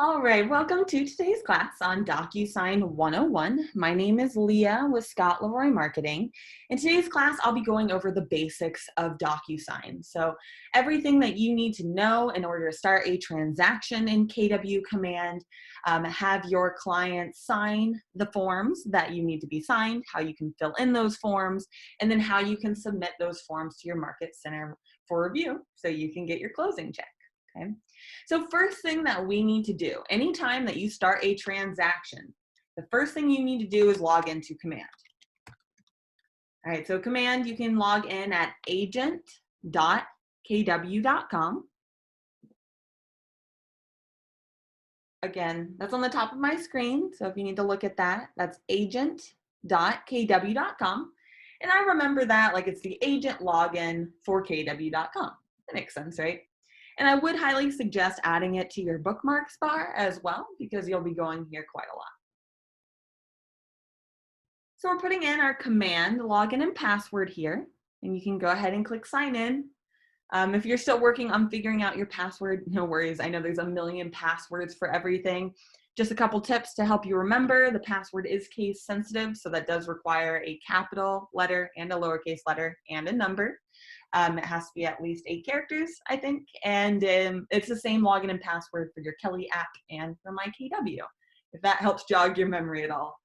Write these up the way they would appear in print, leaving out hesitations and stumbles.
All right, welcome to today's class on Docusign 101. My name is Leah with Scott Leroy Marketing. In today's class, I'll be going over the basics of Docusign. So everything that you need to know in order to start a transaction in KW Command, have your client sign the forms that you need to be signed, how you can fill in those forms, and then how you can submit those forms to your Market Center for review so you can get your closing check. Okay. So first thing that we need to do, anytime that you start a transaction, the first thing you need to do is log into Command. All right, so Command, you can log in at agent.kw.com. Again, that's on the top of my screen, so if you need to look at that, that's agent.kw.com. And I remember that like it's the agent login for kw.com. That makes sense, right? And I would highly suggest adding it to your bookmarks bar as well, because you'll be going here quite a lot. So we're putting in our command login and password here, and you can go ahead and click sign in. If you're still working on figuring out your password, no worries. I know there's a million passwords for everything. Just a couple tips to help you remember. The password is case sensitive, so that does require a capital letter and a lowercase letter and a number. It has to be at least 8 characters, I think, and it's the same login and password for your Kelly app and for my KW, if that helps jog your memory at all.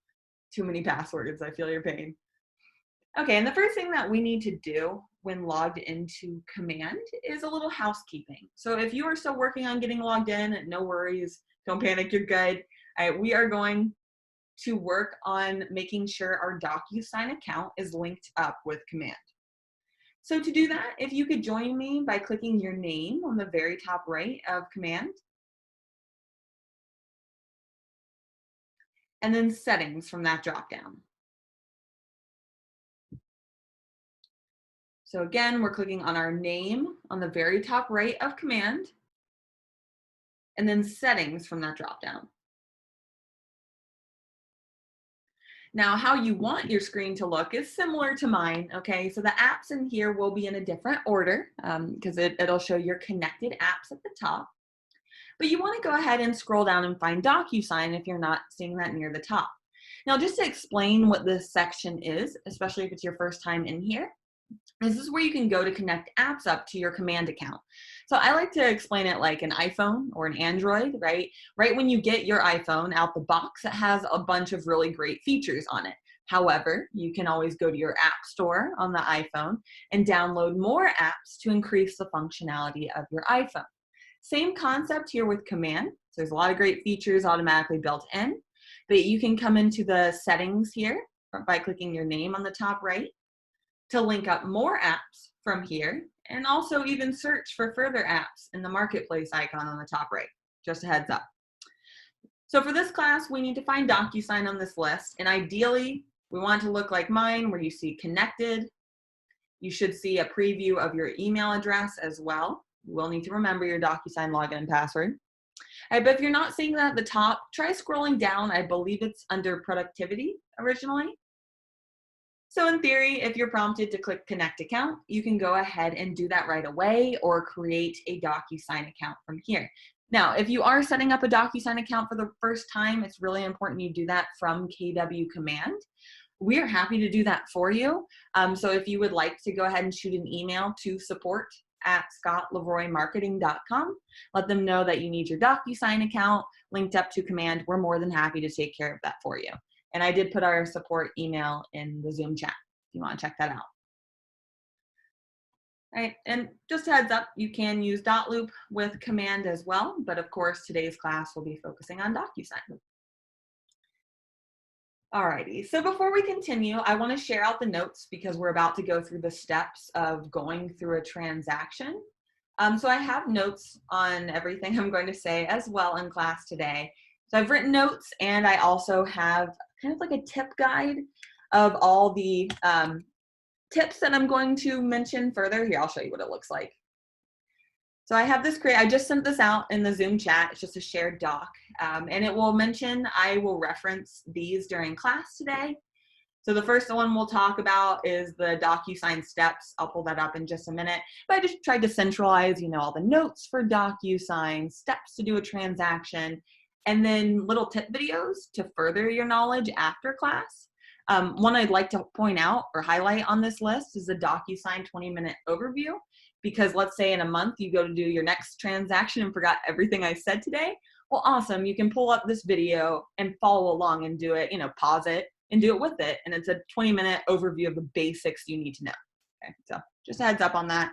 Too many passwords, I feel your pain. Okay, and the first thing that we need to do when logged into Command is a little housekeeping. So if you are still working on getting logged in, no worries, don't panic, you're good. All right, we are going to work on making sure our Docusign account is linked up with Command. So to do that, if you could join me by clicking your name on the very top right of Command, and then Settings from that dropdown. So again, we're clicking on our name on the very top right of Command, and then Settings from that dropdown. Now, how you want your screen to look is similar to mine, okay? So the apps in here will be in a different order because it'll show your connected apps at the top. But you want to go ahead and scroll down and find Docusign if you're not seeing that near the top. Now, just to explain what this section is, especially if it's your first time in here, this is where you can go to connect apps up to your Command account. So I like to explain it like an iPhone or an Android, right? Right when you get your iPhone out the box, it has a bunch of really great features on it. However, you can always go to your app store on the iPhone and download more apps to increase the functionality of your iPhone. Same concept here with Command. So there's a lot of great features automatically built in, but you can come into the settings here by clicking your name on the top right to link up more apps from here, and also even search for further apps in the marketplace icon on the top right. Just a heads up. So for this class, we need to find Docusign on this list, and ideally, we want it to look like mine, where you see connected. You should see a preview of your email address as well. You will need to remember your Docusign login and password. All right, but if you're not seeing that at the top, try scrolling down. I believe it's under productivity originally. So in theory, if you're prompted to click Connect Account, you can go ahead and do that right away or create a Docusign account from here. Now, if you are setting up a Docusign account for the first time, it's really important you do that from KW Command. We're happy to do that for you. So if you would like to go ahead and shoot an email to support@scottleroymarketing.com, let them know that you need your Docusign account linked up to Command. We're more than happy to take care of that for you. And I did put our support email in the Zoom chat if you want to check that out. All right, and just a heads up, you can use .loop with Command as well, but of course today's class will be focusing on Docusign. Alrighty, so before we continue, I want to share out the notes because we're about to go through the steps of going through a transaction. So I have notes on everything I'm going to say as well in class today. So I've written notes, and I also have kind of like a tip guide of all the tips that I'm going to mention further. Here, I'll show you what it looks like. So I have this I just sent this out in the Zoom chat. It's just a shared doc, and it will mention, I will reference these during class today. So the first one we'll talk about is the Docusign Steps. I'll pull that up in just a minute. But I just tried to centralize, all the notes for Docusign, steps to do a transaction, and then little tip videos to further your knowledge after class. One I'd like to point out or highlight on this list is the Docusign 20-minute overview, because let's say in a month you go to do your next transaction and forgot everything I said today. Well, awesome. You can pull up this video and follow along and do it, pause it and do it with it. And it's a 20-minute overview of the basics you need to know. Okay, so just a heads up on that.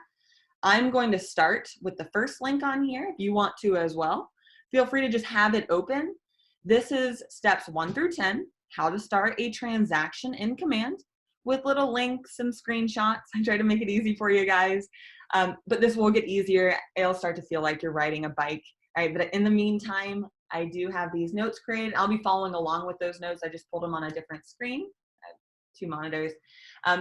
I'm going to start with the first link on here. If you want to as well, feel free to just have it open. This is steps 1 through 10, how to start a transaction in Command, with little links and screenshots. I try to make it easy for you guys, but this will get easier. It'll start to feel like you're riding a bike. All right, but in the meantime, I do have these notes created. I'll be following along with those notes. I just pulled them on a different screen. I have 2 monitors.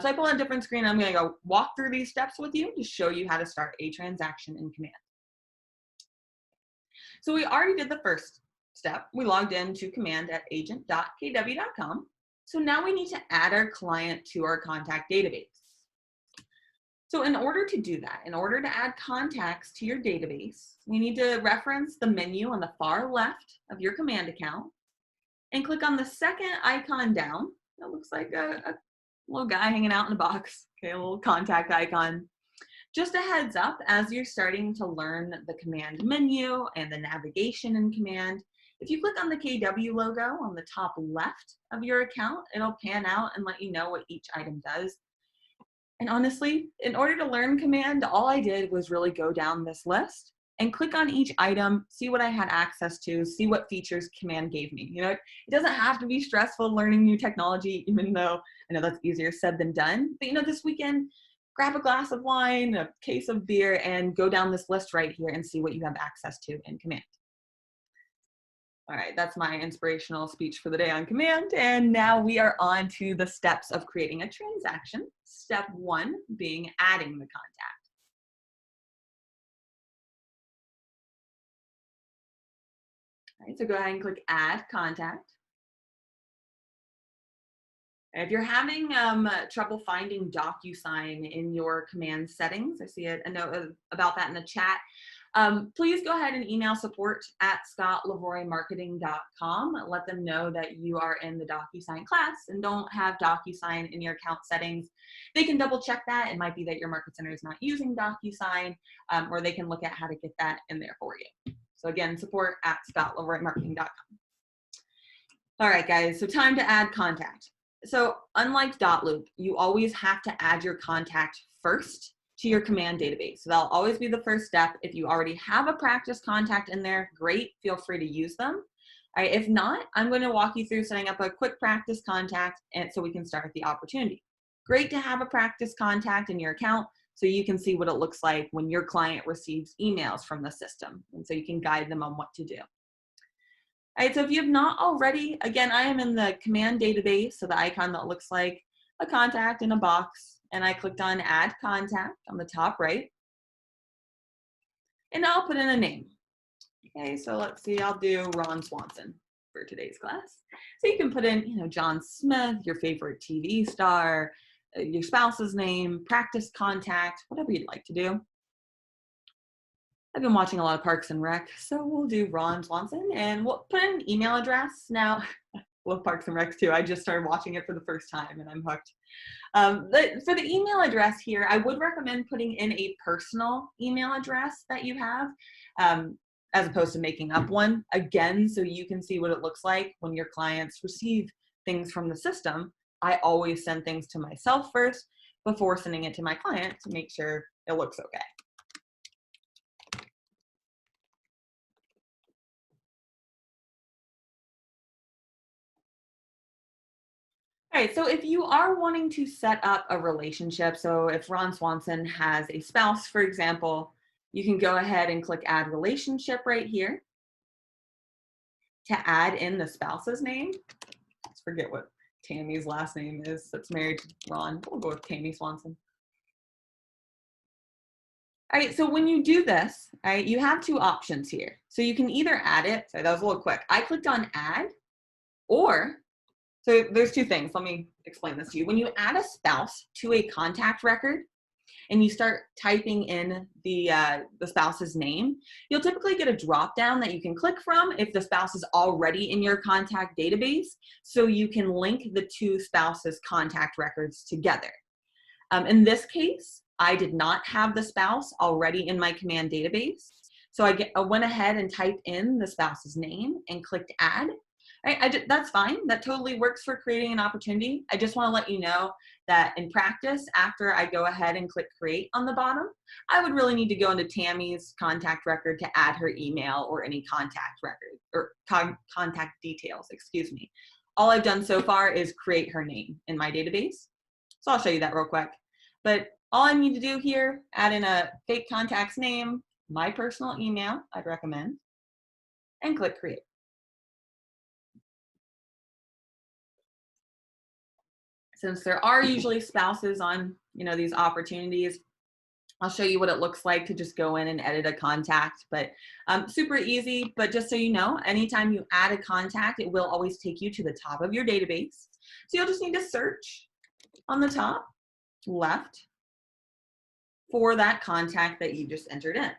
So I pull on a different screen. I'm going to go walk through these steps with you to show you how to start a transaction in Command. So we already did the first step. We logged into Command at agent.kw.com. So now we need to add our client to our contact database. So in order to do that, in order to add contacts to your database, we need to reference the menu on the far left of your Command account and click on the second icon down. That looks like a little guy hanging out in a box, okay, a little contact icon. Just a heads up, as you're starting to learn the Command menu and the navigation in Command, if you click on the KW logo on the top left of your account, it'll pan out and let you know what each item does. And honestly, in order to learn Command, all I did was really go down this list and click on each item, see what I had access to, see what features Command gave me. It doesn't have to be stressful learning new technology, even though I know that's easier said than done. But this weekend, grab a glass of wine, a case of beer, and go down this list right here and see what you have access to in Command. All right, that's my inspirational speech for the day on Command. And now we are on to the steps of creating a transaction. Step 1 being adding the contact. All right, so go ahead and click Add Contact. If you're having trouble finding Docusign in your Command settings, I see a note about that in the chat. Please go ahead and email support@scottlavoremarketing.com. Let them know that you are in the Docusign class and don't have Docusign in your account settings. They can double check that. It might be that your market center is not using Docusign, or they can look at how to get that in there for you. So again, support@scottlavoremarketing.com. All right, guys, so time to add contact. So unlike Dotloop, you always have to add your contact first to your Command database. So that'll always be the first step. If you already have a practice contact in there, great, feel free to use them. All right, if not, I'm going to walk you through setting up a quick practice contact and so we can start the opportunity. Great to have a practice contact in your account so you can see what it looks like when your client receives emails from the system, and so you can guide them on what to do. All right, so if you have not already, again, I am in the Command database, so the icon that looks like a contact in a box, and I clicked on Add Contact on the top right, and I'll put in a name. Okay, so let's see, I'll do Ron Swanson for today's class. So you can put in, John Smith, your favorite TV star, your spouse's name, practice contact, whatever you'd like to do. I've been watching a lot of Parks and Rec, so we'll do Ron Swanson, and we'll put in an email address. Now, I love Parks and Rec too. I just started watching it for the first time, and I'm hooked. For the email address here, I would recommend putting in a personal email address that you have, as opposed to making up one, again, so you can see what it looks like when your clients receive things from the system. I always send things to myself first before sending it to my client to make sure it looks okay. All right, so if you are wanting to set up a relationship, so if Ron Swanson has a spouse, for example, you can go ahead and click Add Relationship right here to add in the spouse's name. Let's forget what Tammy's last name is that's married to Ron. We'll go with Tammy Swanson. All right, so when you do this, all right, you have 2 options here. So you can either add it, sorry, that was a little quick. I clicked on Add, or so there's 2 things. Let me explain this to you. When you add a spouse to a contact record, and you start typing in the spouse's name, you'll typically get a drop down that you can click from if the spouse is already in your contact database, so you can link the two spouses' contact records together. In this case, I did not have the spouse already in my command database, so I went ahead and typed in the spouse's name and clicked add. Right, that's fine. That totally works for creating an opportunity. I just want to let you know that in practice, after I go ahead and click create on the bottom, I would really need to go into Tammy's contact record to add her email or any contact record or contact details, excuse me. All I've done so far is create her name in my database. So I'll show you that real quick. But all I need to do here, add in a fake contact's name, my personal email, I'd recommend, and click create. Since there are usually spouses on, these opportunities, I'll show you what it looks like to just go in and edit a contact, but super easy. But just so you know, anytime you add a contact, it will always take you to the top of your database. So you'll just need to search on the top left for that contact that you just entered in.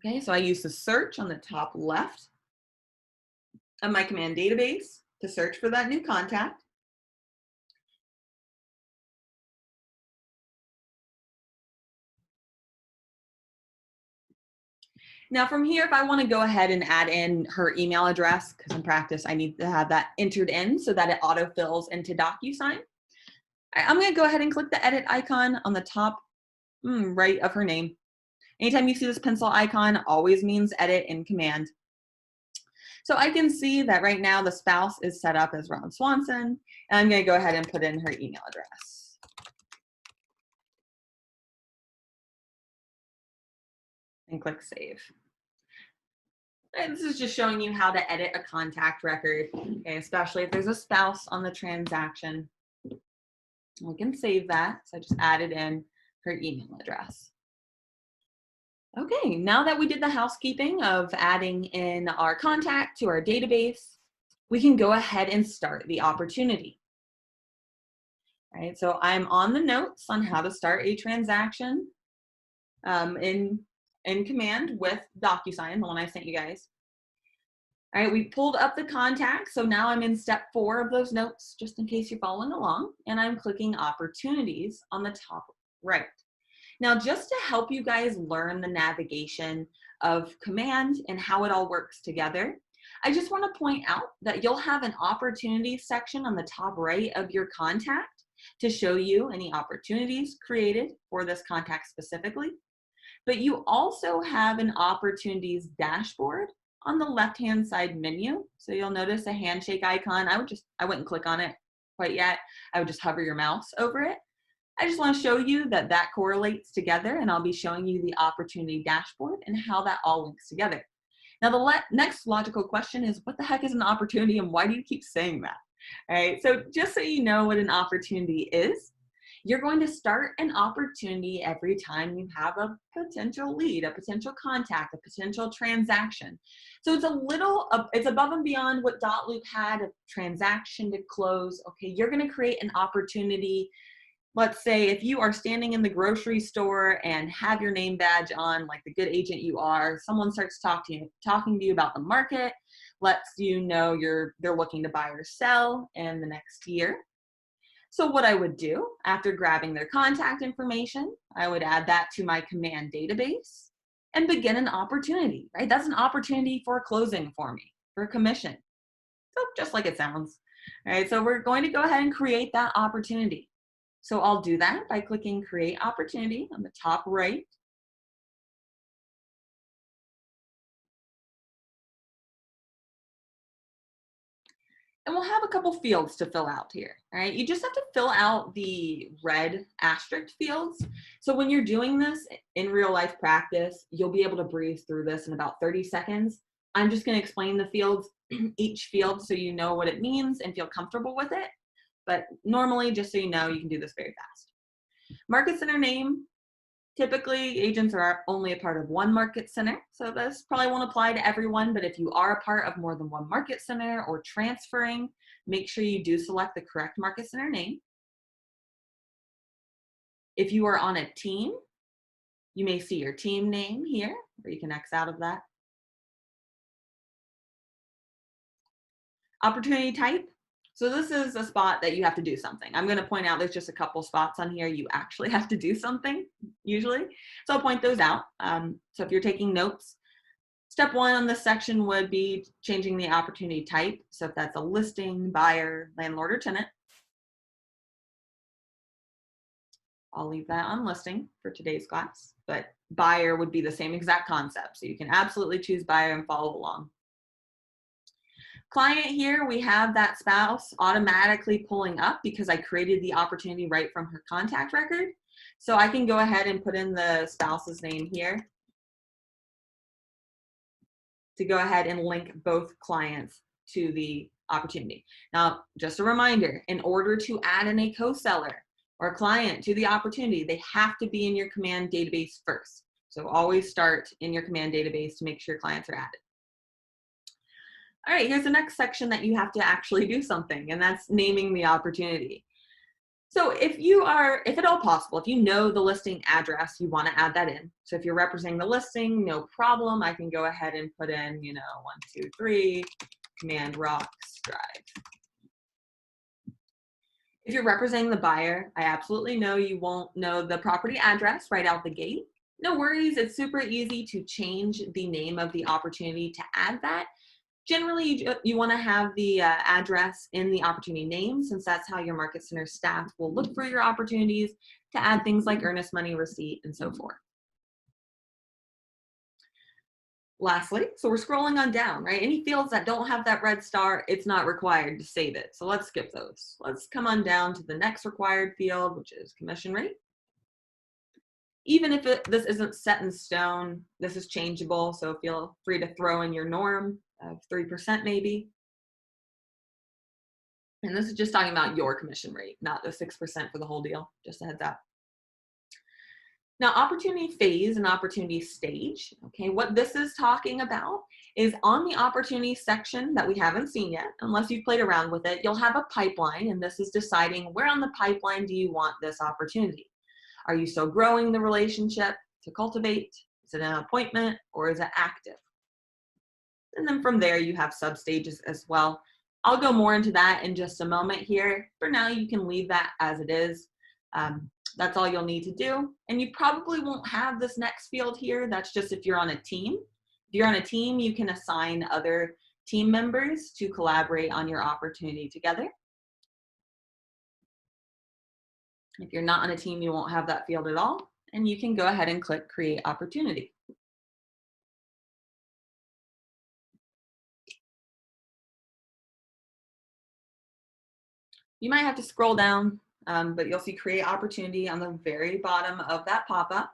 Okay, so I use the search on the top left of my command database to search for that new contact. Now from here, if I want to go ahead and add in her email address, because in practice I need to have that entered in so that it autofills into Docusign, I'm going to go ahead and click the edit icon on the top right of her name. Anytime you see this pencil icon, always means edit in command. So I can see that right now the spouse is set up as Ron Swanson, and I'm going to go ahead and put in her email address. And click save. And this is just showing you how to edit a contact record, okay, especially if there's a spouse on the transaction. We can save that. So I just added in her email address. Okay, now that we did the housekeeping of adding in our contact to our database, we can go ahead and start the opportunity. All right, so I'm on the notes on how to start a transaction in command with Docusign, the one I sent you guys. All right, we pulled up the contact, so now I'm in step 4 of those notes, just in case you're following along, and I'm clicking opportunities on the top right. Now, just to help you guys learn the navigation of command and how it all works together, I just want to point out that you'll have an opportunities section on the top right of your contact to show you any opportunities created for this contact specifically. But you also have an opportunities dashboard on the left-hand side menu. So you'll notice a handshake icon. I wouldn't click on it quite yet. I would just hover your mouse over it. I just want to show you that that correlates together, and I'll be showing you the opportunity dashboard and how that all links together. Now, the next logical question is, what the heck is an opportunity and why do you keep saying that? All right, so just so you know what an opportunity is, you're going to start an opportunity every time you have a potential lead, a potential contact, a potential transaction. So it's above and beyond what Dotloop had, a transaction to close. Okay, you're going to create an opportunity. Let's say if you are standing in the grocery store and have your name badge on, like the good agent you are, someone starts talking to you about the market, lets you know they're looking to buy or sell in the next year. So what I would do after grabbing their contact information, I would add that to my command database and begin an opportunity, right? That's an opportunity for a closing for me, for a commission. So just like it sounds, all right? So we're going to go ahead and create that opportunity. So I'll do that by clicking Create Opportunity on the top right. And we'll have a couple fields to fill out here, all right? You just have to fill out the red asterisk fields. So when you're doing this in real life practice, you'll be able to breeze through this in about 30 seconds. I'm just gonna explain the fields, each field, so you know what it means and feel comfortable with it. But normally, just so you know, you can do this very fast. Market center name, Typically, agents are only a part of one market center, so this probably won't apply to everyone, but if you are a part of more than one market center or transferring, make sure you do select the correct market center name. If you are on a team, you may see your team name here, or you can X out of that. Opportunity type. So this is a spot that you have to do something. I'm going to point out there's just a couple spots on here you actually have to do something, usually. So I'll point those out. So if you're taking notes, step 1 on this section would be changing the opportunity type. So if that's a listing, buyer, landlord, or tenant, I'll leave that on listing for today's class. But buyer would be the same exact concept. So you can absolutely choose buyer and follow along. Client here, we have that spouse automatically pulling up because I created the opportunity right from her contact record. So I can go ahead and put in the spouse's name here to go ahead and link both clients to the opportunity. Now, just a reminder, in order to add in a co-seller or client to the opportunity, they have to be in your command database first. So always start in your command database to make sure clients are added. All right, here's the next section that you have to actually do something, and that's naming the opportunity. So if at all possible, if you know the listing address, you want to add that in. So if you're representing the listing, no problem. I can go ahead and put in, 123, Command Rocks Drive. If you're representing the buyer, I absolutely know you won't know the property address right out the gate. No worries, it's super easy to change the name of the opportunity to add that. Generally, you want to have the address in the opportunity name, since that's how your Market Center staff will look for your opportunities to add things like earnest money receipt and so forth. Lastly, so we're scrolling on down, right? Any fields that don't have that red star, it's not required to save it. So let's skip those. Let's come on down to the next required field, which is commission rate. Even if this isn't set in stone, this is changeable, so feel free to throw in your norm of 3% maybe. And this is just talking about your commission rate, not the 6% for the whole deal, just a heads up. Now, opportunity phase and opportunity stage, okay, what this is talking about is on the opportunity section that we haven't seen yet, unless you've played around with it, you'll have a pipeline, and this is deciding where on the pipeline do you want this opportunity. Are you still growing the relationship to cultivate? Is it an appointment, or is it active? And then from there, you have sub-stages as well. I'll go more into that in just a moment here. For now, you can leave that as it is. That's all you'll need to do. And you probably won't have this next field here. That's just if you're on a team. If you're on a team, you can assign other team members to collaborate on your opportunity together. If you're not on a team, you won't have that field at all. And you can go ahead and click Create Opportunity. You might have to scroll down, but you'll see Create Opportunity on the very bottom of that pop-up.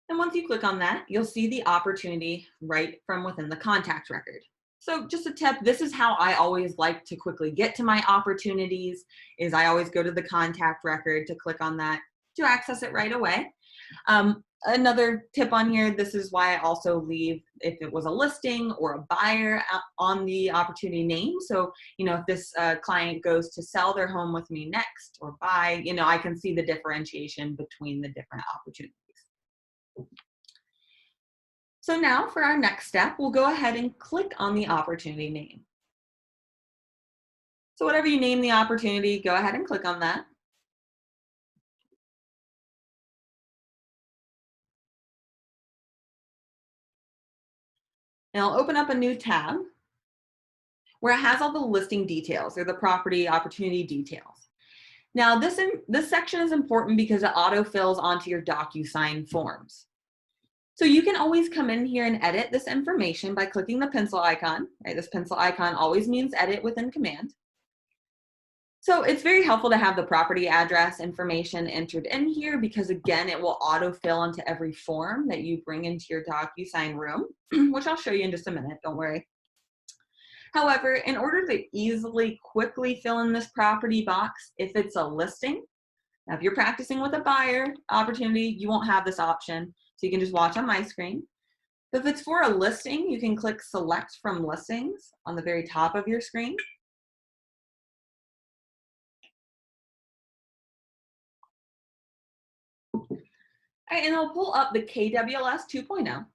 And once you click on that, you'll see the opportunity right from within the contact record. So just a tip, this is how I always like to quickly get to my opportunities, is I always go to the contact record to click on that to access it right away. Another tip on here, this is why I also leave if it was a listing or a buyer on the opportunity name. So, if this client goes to sell their home with me next or buy, I can see the differentiation between the different opportunities. So now for our next step, we'll go ahead and click on the opportunity name. So whatever you name the opportunity, go ahead and click on that. And I'll open up a new tab where it has all the listing details or the property opportunity details. Now this section is important because it autofills onto your Docusign forms. So you can always come in here and edit this information by clicking the pencil icon, right? This pencil icon always means edit within command. So it's very helpful to have the property address information entered in here because, again, it will autofill into every form that you bring into your Docusign room, which I'll show you in just a minute, don't worry. However, in order to easily, quickly fill in this property box, if it's a listing, Now, if you're practicing with a buyer opportunity, you won't have this option. So you can just watch on my screen. But if it's for a listing, you can click Select from Listings on the very top of your screen. All right, and it'll pull up the KWLS 2.0.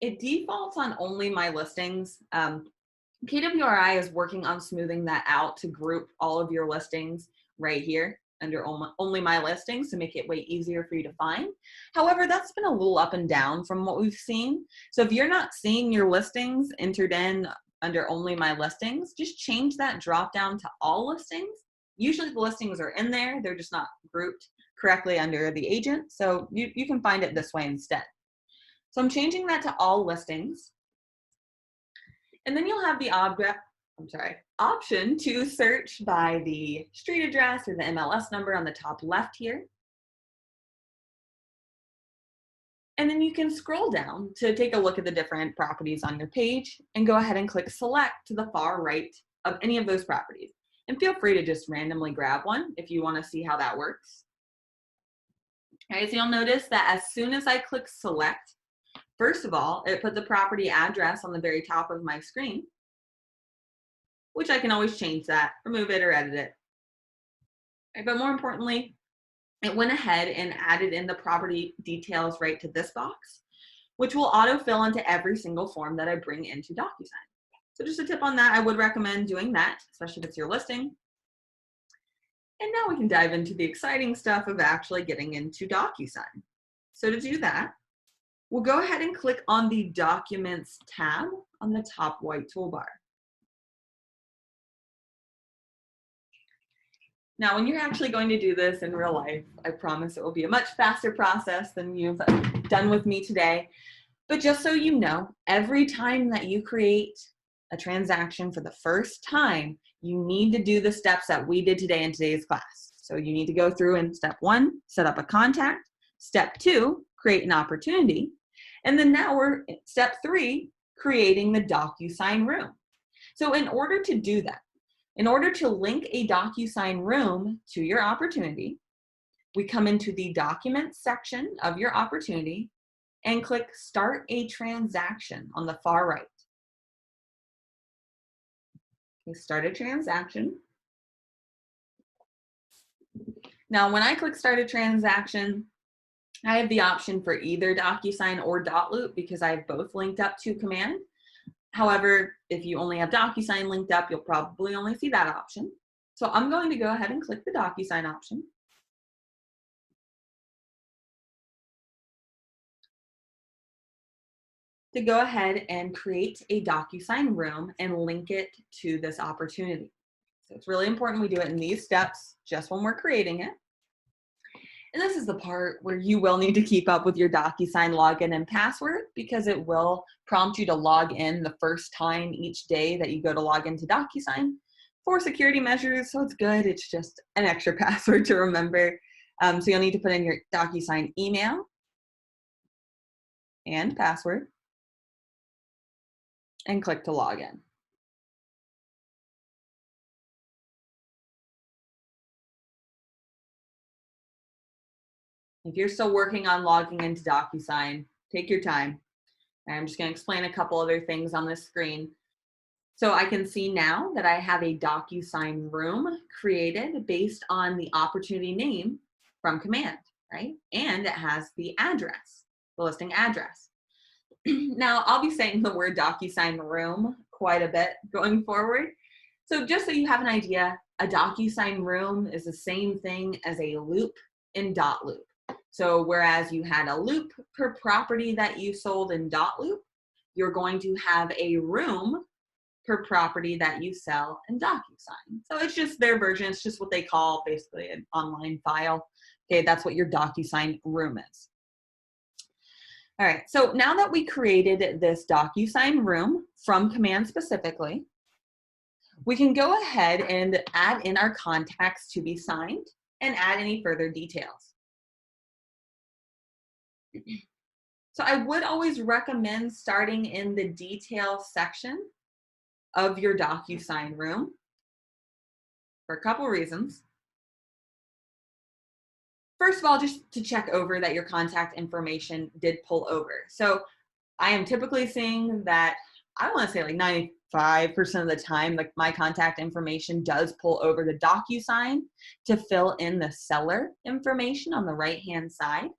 It defaults on only my listings. KWRI is working on smoothing that out to group all of your listings right here under only my listings to make it way easier for you to find. However, that's been a little up and down from what we've seen. So if you're not seeing your listings entered in under only my listings, just change that drop down to all listings. Usually the listings are in there, they're just not grouped correctly under the agent. So you can find it this way instead. So I'm changing that to all listings. And then you'll have the option to search by the street address or the MLS number on the top left here. And then you can scroll down to take a look at the different properties on your page and go ahead and click select to the far right of any of those properties. And feel free to just randomly grab one if you want to see how that works. All right, so you'll notice that as soon as I click select, first of all, it put the property address on the very top of my screen, which I can always change that, remove it, or edit it. Right, but more importantly, it went ahead and added in the property details right to this box, which will autofill into every single form that I bring into Docusign. So just a tip on that, I would recommend doing that, especially if it's your listing. And now we can dive into the exciting stuff of actually getting into Docusign. So to do that, we'll go ahead and click on the Documents tab on the top white toolbar. Now, when you're actually going to do this in real life, I promise it will be a much faster process than you've done with me today. But just so you know, every time that you create a transaction for the first time, you need to do the steps that we did today in today's class. So you need to go through in step 1, set up a contact. Step 2, create an opportunity. And then now we're at step 3, creating the Docusign room. So in order to do that, in order to link a Docusign room to your opportunity, we come into the Documents section of your opportunity and click Start a Transaction on the far right. Okay, start a transaction. Now, when I click Start a Transaction, I have the option for either Docusign or Dotloop because I have both linked up to Command. However, if you only have Docusign linked up, you'll probably only see that option. So I'm going to go ahead and click the Docusign option. To go ahead and create a Docusign room and link it to this opportunity. So it's really important we do it in these steps just when we're creating it. And this is the part where you will need to keep up with your Docusign login and password because it will prompt you to log in the first time each day that you go to log into Docusign for security measures. So it's good. It's just an extra password to remember. So you'll need to put in your Docusign email and password and click to log in. If you're still working on logging into Docusign, take your time. I'm just going to explain a couple other things on this screen. So I can see now that I have a Docusign room created based on the opportunity name from Command, right? And it has the address, the listing address. Now, I'll be saying the word Docusign room quite a bit going forward. So just so you have an idea, a Docusign room is the same thing as a loop in Dotloop. So whereas you had a loop per property that you sold in Dotloop, you're going to have a room per property that you sell in Docusign. So it's just their version. It's just what they call basically an online file. Okay, that's what your Docusign room is. All right, so now that we created this Docusign room from Command specifically, we can go ahead and add in our contacts to be signed and add any further details. So I would always recommend starting in the detail section of your Docusign room for a couple reasons. First of all, just to check over that your contact information did pull over. So I am typically seeing that, I want to say like 95% of the time, like my contact information does pull over to Docusign to fill in the seller information on the right-hand side.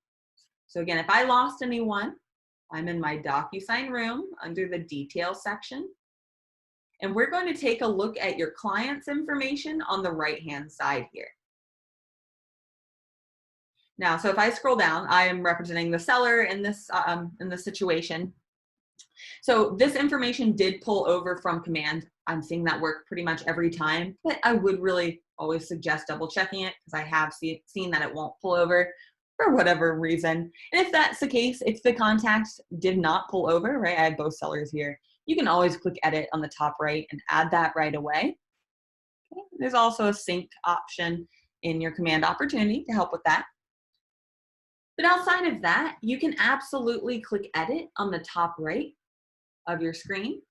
So again, if I lost anyone, I'm in my Docusign room under the details section. And we're going to take a look at your client's information on the right-hand side here. Now, so if I scroll down, I am representing the seller in this situation. So this information did pull over from command. I'm seeing that work pretty much every time, but I would really always suggest double checking it because I have seen that it won't pull over for whatever reason. And if that's the case, if the contacts did not pull over, right, I have both sellers here, you can always click edit on the top right and add that right away. Okay. There's also a sync option in your command opportunity to help with that. But outside of that, you can absolutely click edit on the top right of your screen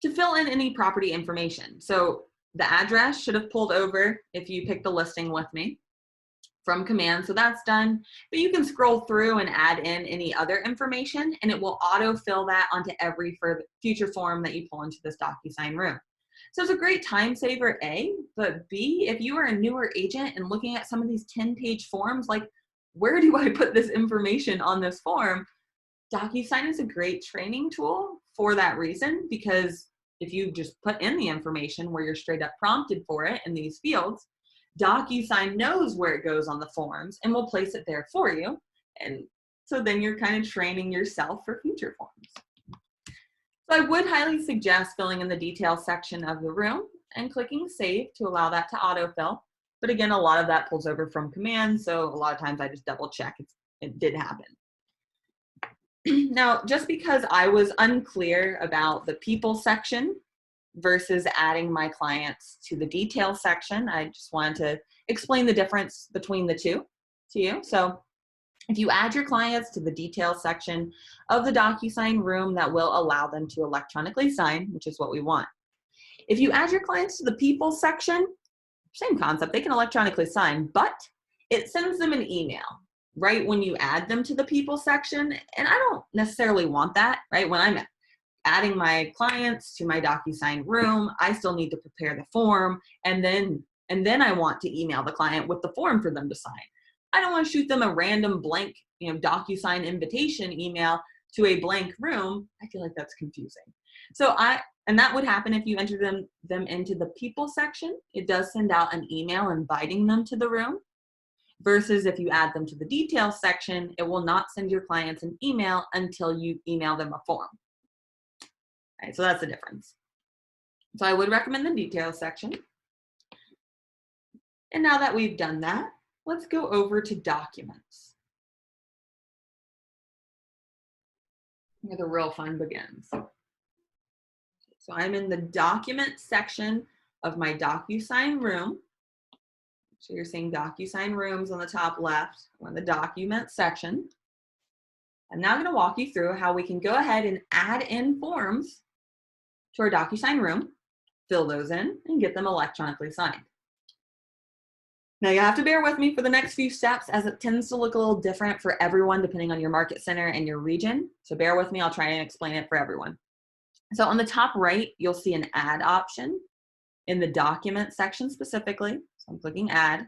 to fill in any property information. So the address should have pulled over if you picked the listing with me from command, so that's done. But you can scroll through and add in any other information, and it will auto-fill that onto every future form that you pull into this Docusign room. So it's a great time saver, A, but B, if you are a newer agent and looking at some of these 10-page forms, like, where do I put this information on this form? Docusign is a great training tool for that reason, because if you just put in the information where you're straight up prompted for it in these fields, Docusign knows where it goes on the forms and will place it there for you. And so then you're kind of training yourself for future forms. So I would highly suggest filling in the details section of the room and clicking save to allow that to autofill. But again, a lot of that pulls over from command, so a lot of times I just double check it did happen. Now, just because I was unclear about the people section versus adding my clients to the details section, I just wanted to explain the difference between the two to you. So if you add your clients to the details section of the Docusign room, that will allow them to electronically sign, which is what we want. If you add your clients to the people section, same concept, they can electronically sign, but it sends them an email right when you add them to the people section. And I don't necessarily want that, right? When I'm adding my clients to my Docusign room, I still need to prepare the form, and then I want to email the client with the form for them to sign. I don't want to shoot them a random blank, Docusign invitation email to a blank room. I feel like that's confusing. And that would happen if you enter them into the people section. It does send out an email inviting them to the room, versus if you add them to the details section, it will not send your clients an email until you email them a form. All right, so that's the difference. So I would recommend the details section. And now that we've done that, let's go over to documents, where the real fun begins. So I'm in the document section of my Docusign room. So you're seeing Docusign rooms on the top left. We're in the document section. I'm now going to walk you through how we can go ahead and add in forms to our Docusign room, fill those in, and get them electronically signed. Now you have to bear with me for the next few steps, as it tends to look a little different for everyone depending on your market center and your region. So bear with me, I'll try and explain it for everyone. So on the top right, you'll see an add option in the document section specifically. So I'm clicking add.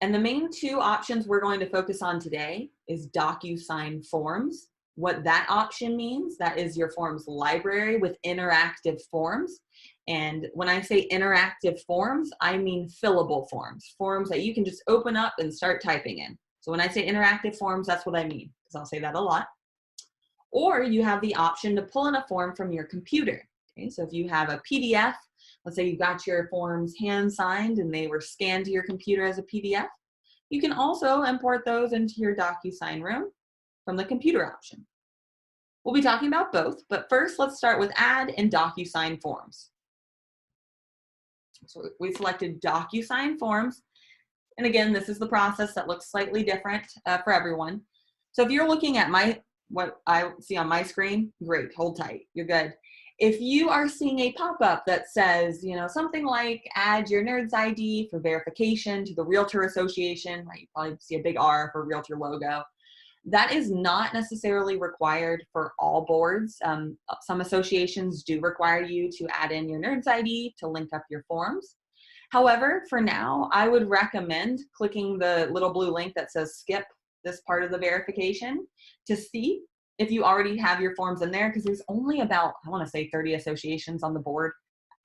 And the main two options we're going to focus on today is Docusign Forms. What that option means, that is your forms library with interactive forms. And when I say interactive forms, I mean fillable forms, forms that you can just open up and start typing in. So when I say interactive forms, that's what I mean, because I'll say that a lot. Or you have the option to pull in a form from your computer. Okay, so if you have a PDF, let's say you got your forms hand signed and they were scanned to your computer as a PDF, you can also import those into your Docusign room from the computer option. We'll be talking about both, but first let's start with add and Docusign Forms. So we selected Docusign Forms. And again, this is the process that looks slightly different for everyone. So if you're looking at what I see on my screen, great, hold tight, you're good. If you are seeing a pop-up that says, you know, something like add your NERDS ID for verification to the Realtor Association, right? You probably see a big R for Realtor logo. That is not necessarily required for all boards. Some associations do require you to add in your NERDS ID to link up your forms. However, for now, I would recommend clicking the little blue link that says skip this part of the verification to see if you already have your forms in there, because there's only about, I want to say 30 associations on the board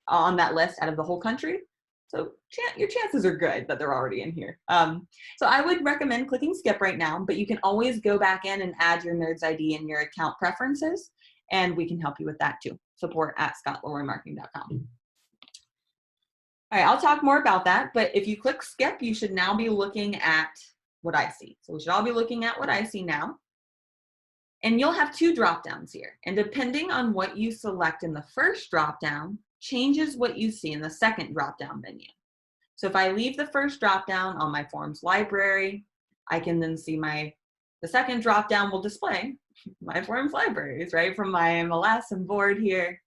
on that list out of the whole country. So your chances are good that they're already in here. So I would recommend clicking skip right now, but you can always go back in and add your NERDS ID in your account preferences, and we can help you with that too. support@scottleroymarketing.com. All right, I'll talk more about that, but if you click skip, you should now be looking at what I see. So we should all be looking at what I see now. And you'll have two drop downs here. And depending on what you select in the first drop down, changes what you see in the second drop down menu. So if I leave the first drop down on my forms library, I can then see the second drop down will display my forms libraries, right? From my MLS and board here.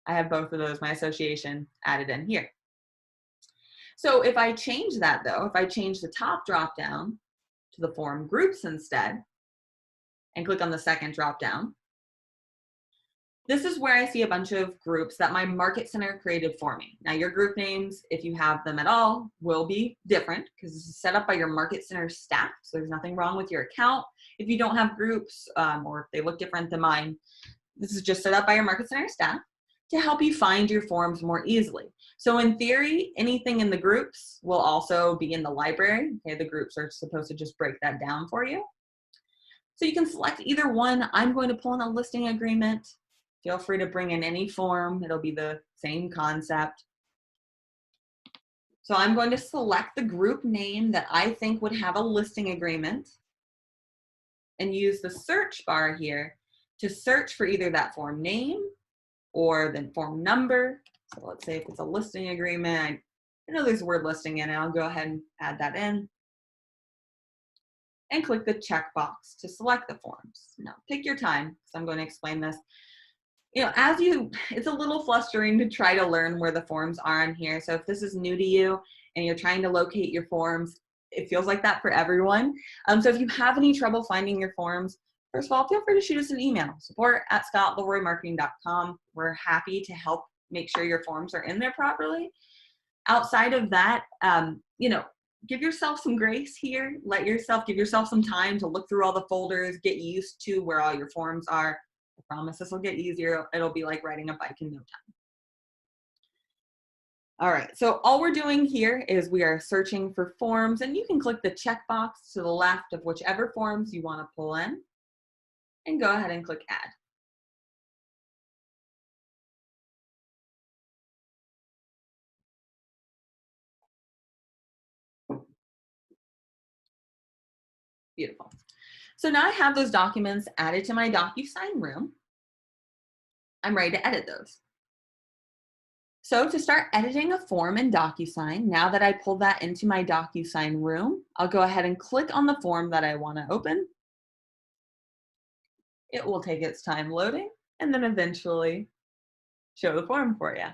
I have both of those, my association added in here. So if I change that though, if I change the top drop down to the form groups instead, and click on the second drop down, this is where I see a bunch of groups that my Market Center created for me. Now your group names, if you have them at all, will be different because this is set up by your Market Center staff. So there's nothing wrong with your account if you don't have groups or if they look different than mine. This is just set up by your Market Center staff to help you find your forms more easily. So in theory, anything in the groups will also be in the library. Okay, the groups are supposed to just break that down for you. So you can select either one. I'm going to pull in a listing agreement. Feel free to bring in any form. It'll be the same concept. So I'm going to select the group name that I think would have a listing agreement and use the search bar here to search for either that form name or the form number. So let's say if it's a listing agreement, I know there's a word listing in it. I'll go ahead and add that in. And click the checkbox to select the forms. Now, take your time, because I'm going to explain this. You know, it's a little frustrating to try to learn where the forms are on here. So if this is new to you and you're trying to locate your forms, it feels like that for everyone. So if you have any trouble finding your forms, first of all, feel free to shoot us an email, support@scottleroymarketing.com. We're happy to help make sure your forms are in there properly. Outside of that, you know, give yourself some grace here. Give yourself some time to look through all the folders, get used to where all your forms are. I promise this will get easier. It'll be like riding a bike in no time. All right, so all we're doing here is we are searching for forms, and you can click the checkbox to the left of whichever forms you want to pull in, and go ahead and click add. Beautiful. So now I have those documents added to my Docusign room. I'm ready to edit those. So to start editing a form in Docusign, now that I pulled that into my Docusign room, I'll go ahead and click on the form that I want to open. It will take its time loading and then eventually show the form for you.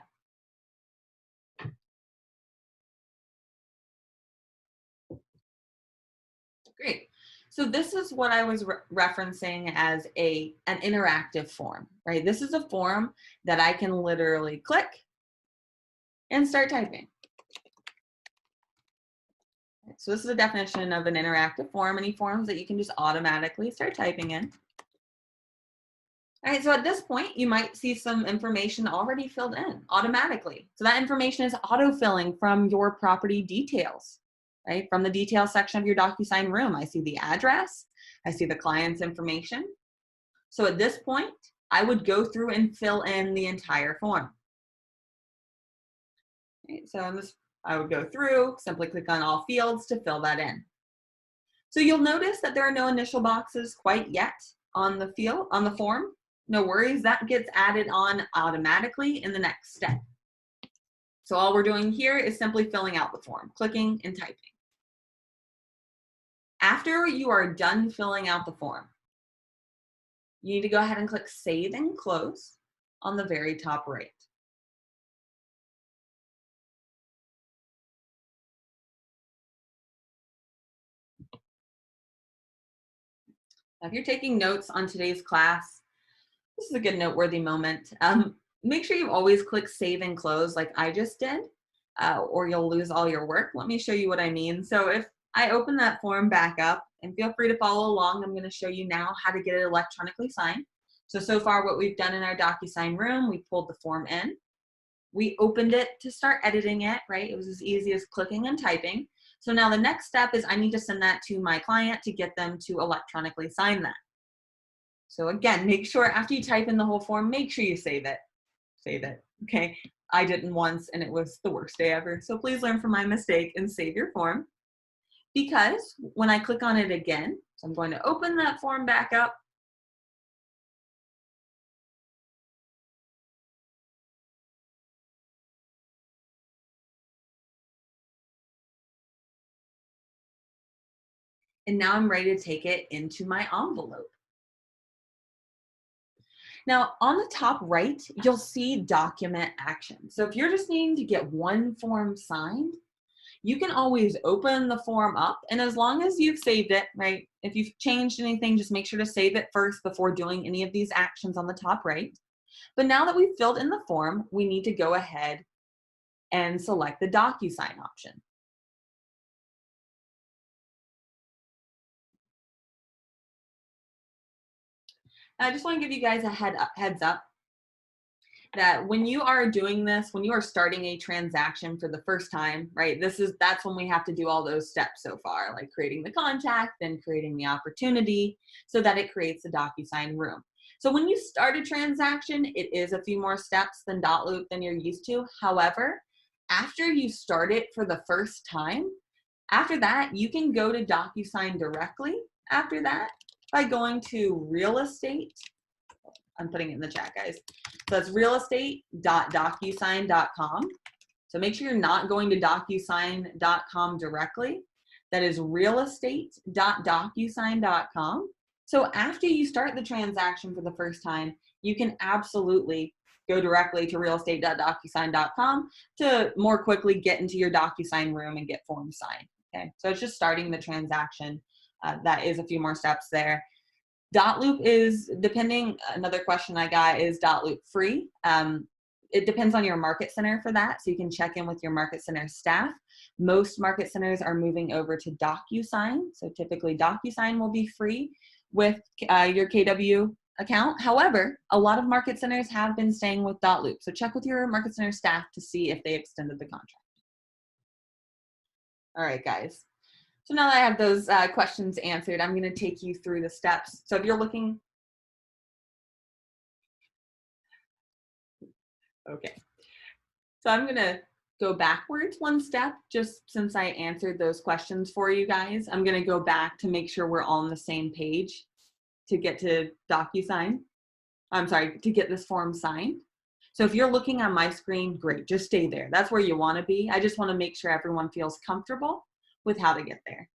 Great. So this is what I was referencing as an interactive form, right? This is a form that I can literally click and start typing. So this is a definition of an interactive form, any forms that you can just automatically start typing in. All right, so at this point, you might see some information already filled in automatically. So that information is auto-filling from your property details, right? From the details section of your Docusign room, I see the address, I see the client's information. So at this point, I would go through and fill in the entire form. Okay, so I would go through, simply click on all fields to fill that in. So you'll notice that there are no initial boxes quite yet on the form. No worries, that gets added on automatically in the next step. So all we're doing here is simply filling out the form, clicking and typing. After you are done filling out the form, you need to go ahead and click Save and Close. on the very top right. Now, if you're taking notes on today's class, this is a good noteworthy moment. Make sure you always click Save and Close like I just did, or you'll lose all your work. Let me show you what I mean. So if I open that form back up, and feel free to follow along, I'm going to show you now how to get it electronically signed. So far what we've done in our Docusign room, we pulled the form in. We opened it to start editing it, right? It was as easy as clicking and typing. So now the next step is I need to send that to my client to get them to electronically sign that. So again, make sure after you type in the whole form, make sure you save it. Save it, okay? I didn't once and it was the worst day ever. So please learn from my mistake and save your form. Because when I click on it again, so I'm going to open that form back up. And now I'm ready to take it into my envelope. Now, on the top right, you'll see document action. So if you're just needing to get one form signed, you can always open the form up, and as long as you've saved it, right? If you've changed anything, just make sure to save it first before doing any of these actions on the top right. But now that we've filled in the form, we need to go ahead and select the Docusign option. I just want to give you guys a heads up that when you are doing this, when you are starting a transaction for the first time, right, that's when we have to do all those steps so far, like creating the contact, then creating the opportunity so that it creates a Docusign room. So when you start a transaction, it is a few more steps than .loop than you're used to. However, after you start it for the first time, after that, you can go to Docusign directly after that by going to Real Estate. I'm putting it in the chat, guys. So it's realestate.docusign.com. So make sure you're not going to docusign.com directly. That is realestate.docusign.com. So after you start the transaction for the first time, you can absolutely go directly to realestate.docusign.com to more quickly get into your Docusign room and get forms signed. Okay, so it's just starting the transaction. That is a few more steps there. .loop is, another question I got is .loop free? It depends on your market center for that, so you can check in with your market center staff. Most market centers are moving over to Docusign, so typically Docusign will be free with your KW account. However, a lot of market centers have been staying with .loop, so check with your market center staff to see if they extended the contract. All right, guys. So now that I have those questions answered, I'm going to take you through the steps. So if you're looking, okay. So I'm going to go backwards one step, just since I answered those questions for you guys. I'm going to go back to make sure we're all on the same page to get to Docusign. I'm sorry, to get this form signed. So if you're looking on my screen, great, just stay there. That's where you want to be. I just want to make sure everyone feels comfortable with how to get there.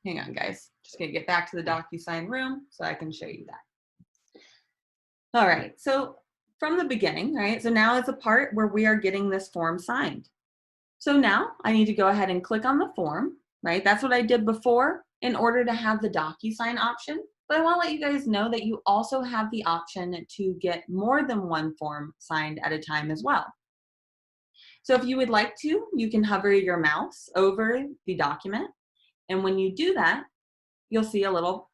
Hang on, guys. Just gonna get back to the Docusign room so I can show you that. All right, so from the beginning, right? So now is the part where we are getting this form signed. So now I need to go ahead and click on the form, right? That's what I did before in order to have the Docusign option. But I want to let you guys know that you also have the option to get more than one form signed at a time as well. So if you would like to, you can hover your mouse over the document. And when you do that, you'll see a little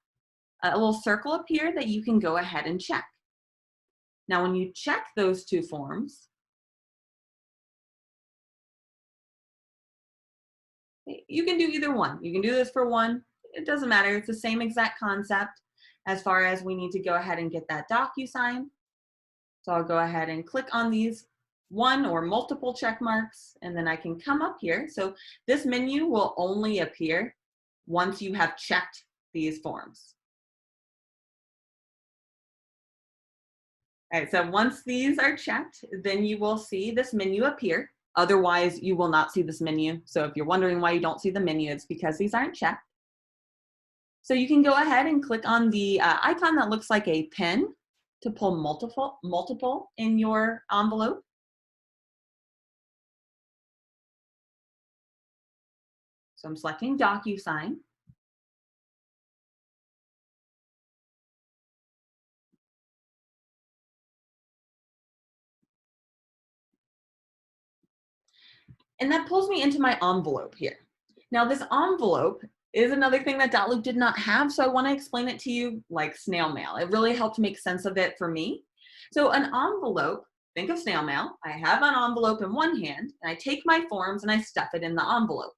circle appear that you can go ahead and check. Now, when you check those two forms, you can do either one. You can do this for one. It doesn't matter. It's the same exact concept as far as we need to go ahead and get that Docusign. So I'll go ahead and click on these one or multiple check marks, and then I can come up here. So this menu will only appear once you have checked these forms. All right, so once these are checked, then you will see this menu appear. Otherwise, you will not see this menu. So if you're wondering why you don't see the menu, it's because these aren't checked. So you can go ahead and click on the icon that looks like a pen to pull multiple in your envelope. So I'm selecting Docusign. And that pulls me into my envelope here. Now this envelope is another thing that Dotloop did not have, so I want to explain it to you like snail mail. It really helped make sense of it for me. So an envelope, think of snail mail. I have an envelope in one hand, and I take my forms and I stuff it in the envelope.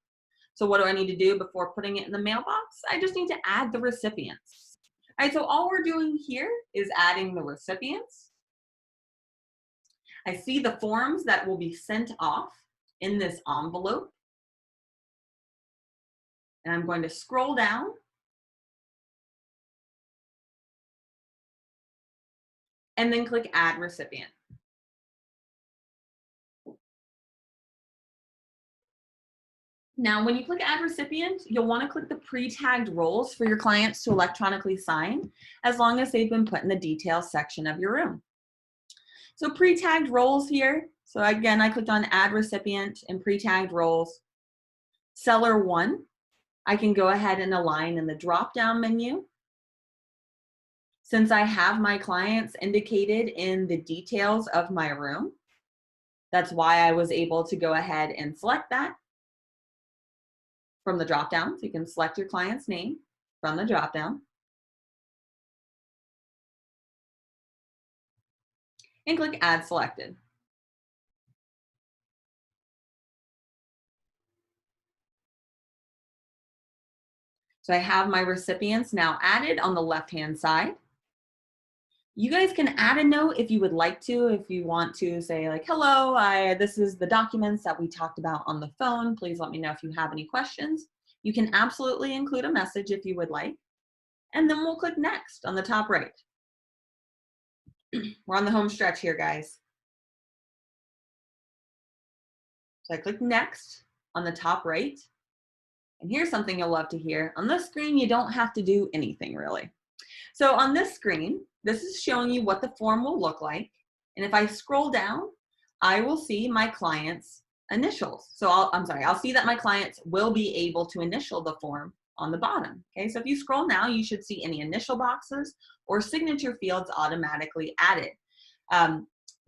So what do I need to do before putting it in the mailbox? I just need to add the recipients. All right, so all we're doing here is adding the recipients. I see the forms that will be sent off in this envelope. And I'm going to scroll down. And then click Add Recipient. Now, when you click Add Recipient, you'll want to click the pre-tagged roles for your clients to electronically sign, as long as they've been put in the details section of your room. So pre-tagged roles here. So again, I clicked on Add Recipient and pre-tagged roles. Seller 1, I can go ahead and align in the drop-down menu. Since I have my clients indicated in the details of my room, that's why I was able to go ahead and select that from the drop-down. So you can select your client's name from the drop-down. And click Add Selected. So I have my recipients now added on the left-hand side. You guys can add a note if you would like to, if you want to say like, hello, this is the documents that we talked about on the phone. Please let me know if you have any questions. You can absolutely include a message if you would like. And then we'll click Next on the top right. We're on the home stretch here, guys. So I click Next on the top right. And here's something you'll love to hear. On this screen, you don't have to do anything really. So on this screen, this is showing you what the form will look like. And if I scroll down, I will see my client's initials. So I'll see that my clients will be able to initial the form on the bottom. Okay, so if you scroll now, you should see any initial boxes or signature fields automatically added.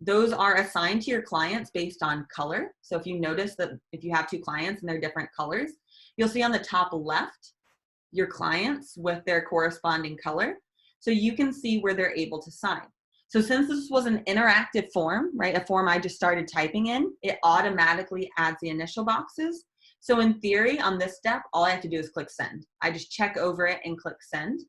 Those are assigned to your clients based on color. So if you notice that if you have two clients and they're different colors, you'll see on the top left your clients with their corresponding color. So you can see where they're able to sign. So since this was an interactive form, right, a form I just started typing in, it automatically adds the initial boxes. So in theory, on this step, all I have to do is click Send. I just check over it and click Send.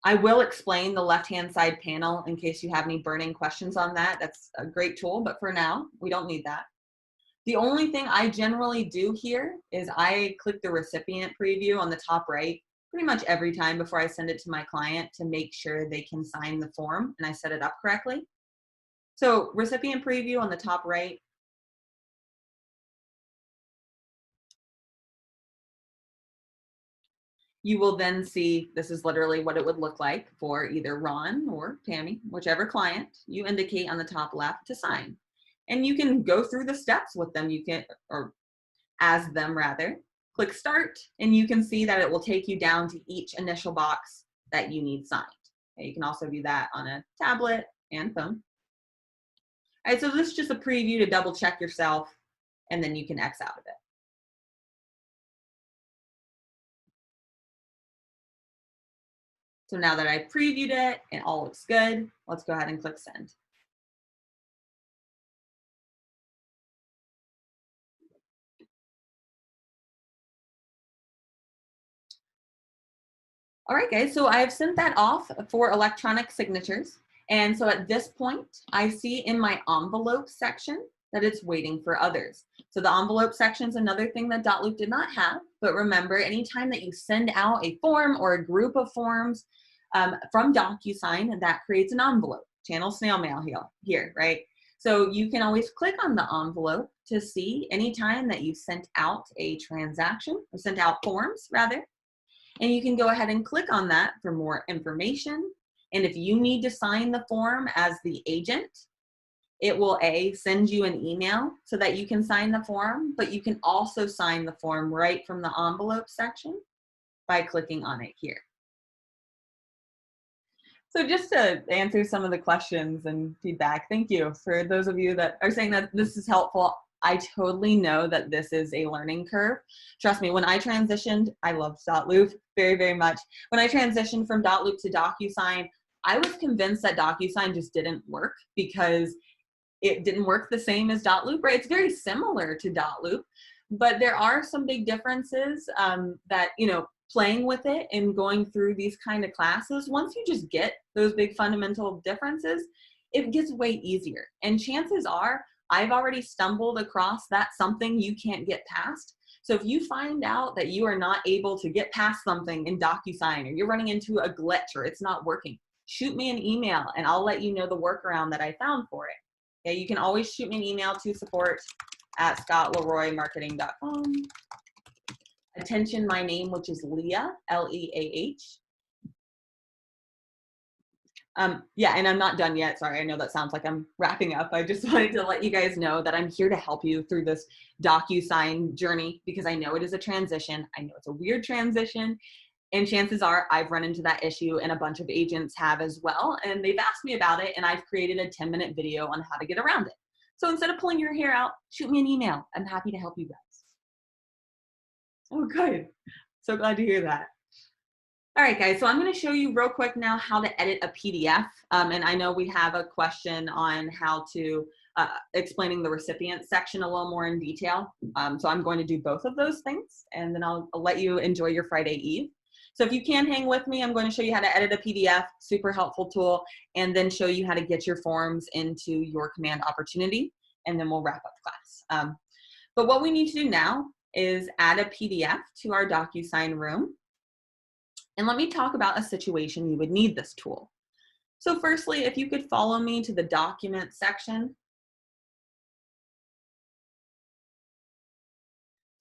I will explain the left-hand side panel in case you have any burning questions on that. That's a great tool, but for now, we don't need that. The only thing I generally do here is I click the recipient preview on the top right pretty much every time before I send it to my client to make sure they can sign the form and I set it up correctly. So recipient preview on the top right. You will then see, this is literally what it would look like for either Ron or Tammy, whichever client you indicate on the top left to sign. And you can go through the steps with them, or as them rather. Click Start, and you can see that it will take you down to each initial box that you need signed. Okay, you can also do that on a tablet and phone. All right, so this is just a preview to double check yourself, and then you can X out of it. So now that I previewed it and all looks good, let's go ahead and click Send. All right, guys, so I've sent that off for electronic signatures. And so at this point, I see in my envelope section that it's waiting for others. So the envelope section is another thing that Dotloop did not have. But remember, anytime that you send out a form or a group of forms from Docusign, that creates an envelope, channel snail mail here, right? So you can always click on the envelope to see anytime that you sent out a transaction, or sent out forms rather. And you can go ahead and click on that for more information. And if you need to sign the form as the agent, it will send you an email so that you can sign the form, but you can also sign the form right from the envelope section by clicking on it here. So just to answer some of the questions and feedback, thank you for those of you that are saying that this is helpful. I totally know that this is a learning curve. Trust me, when I transitioned, I love Dotloop very, very much. When I transitioned from Dotloop to Docusign, I was convinced that Docusign just didn't work because it didn't work the same as Dotloop, right? It's very similar to Dotloop, but there are some big differences that, you know, playing with it and going through these kind of classes, once you just get those big fundamental differences, it gets way easier. And chances are, I've already stumbled across that something you can't get past. So if you find out that you are not able to get past something in Docusign, or you're running into a glitch or it's not working, shoot me an email and I'll let you know the workaround that I found for it. Okay, you can always shoot me an email to support@scottleroymarketing.com. Attention, my name, which is Leah, L-E-A-H. Yeah, and I'm not done yet. Sorry, I know that sounds like I'm wrapping up. I just wanted to let you guys know that I'm here to help you through this Docusign journey, because I know it is a transition. I know it's a weird transition, and chances are I've run into that issue, and a bunch of agents have as well, and they've asked me about it, and I've created a 10-minute video on how to get around it. So instead of pulling your hair out, shoot me an email. I'm happy to help you guys. Oh, good. So glad to hear that. All right, guys, so I'm going to show you real quick now how to edit a PDF. And I know we have a question on how to, explaining the recipient section a little more in detail. So I'm going to do both of those things, and then I'll let you enjoy your Friday Eve. So if you can hang with me, I'm going to show you how to edit a PDF, super helpful tool, and then show you how to get your forms into your command opportunity, and then we'll wrap up class. But what we need to do now is add a PDF to our Docusign room. And let me talk about a situation you would need this tool. So firstly, if you could follow me to the document section.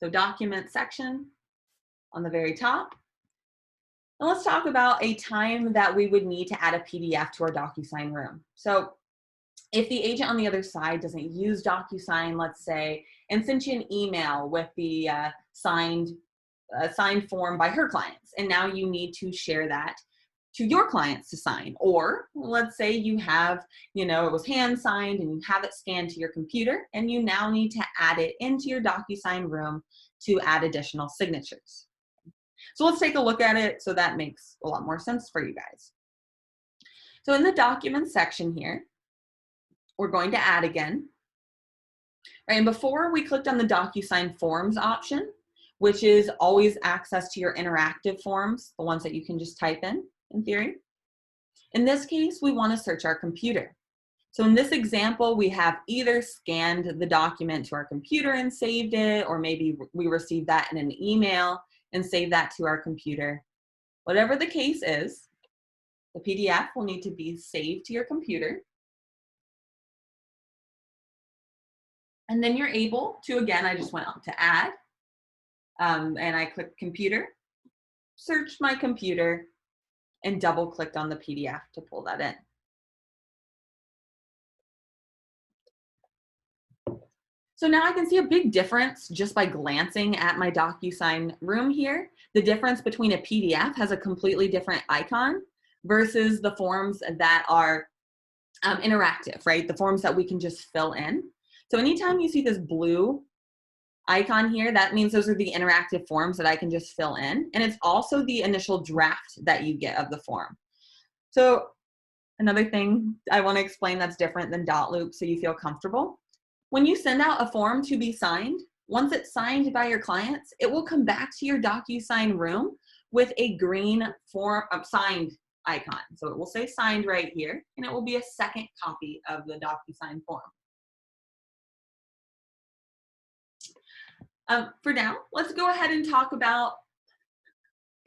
So document section on the very top. And let's talk about a time that we would need to add a PDF to our Docusign room. So if the agent on the other side doesn't use Docusign, let's say, and sent you an email with the signed form by her clients, and now you need to share that to your clients to sign. Or let's say you have, you know, it was hand signed and you have it scanned to your computer, and you now need to add it into your Docusign room to add additional signatures. So let's take a look at it so that makes a lot more sense for you guys. So in the document section here, we're going to add again. Right, and before we clicked on the Docusign Forms option, which is always access to your interactive forms, the ones that you can just type in theory. In this case, we want to search our computer. So in this example, we have either scanned the document to our computer and saved it, or maybe we received that in an email and saved that to our computer. Whatever the case is, the PDF will need to be saved to your computer. And then you're able to, again, I just went up to add, and I clicked computer, searched my computer, and double clicked on the PDF to pull that in. So now I can see a big difference just by glancing at my Docusign room here. The difference between a PDF has a completely different icon versus the forms that are interactive, right? The forms that we can just fill in. So anytime you see this blue icon here, that means those are the interactive forms that I can just fill in. And it's also the initial draft that you get of the form. So another thing I want to explain that's different than Dotloop so you feel comfortable. When you send out a form to be signed, once it's signed by your clients, it will come back to your Docusign room with a green form signed icon. So it will say signed right here, and it will be a second copy of the Docusign form. For now, let's go ahead and talk about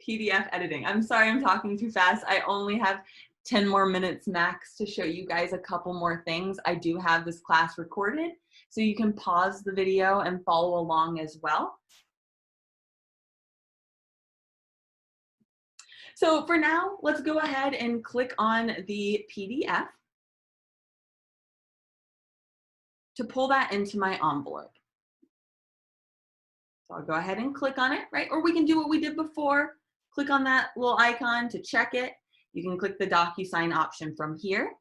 PDF editing. I'm sorry I'm talking too fast. I only have 10 more minutes max to show you guys a couple more things. I do have this class recorded, so you can pause the video and follow along as well. So for now, let's go ahead and click on the PDF to pull that into my envelope. So I'll go ahead and click on it, right? Or we can do what we did before. Click on that little icon to check it. You can click the Docusign option from here,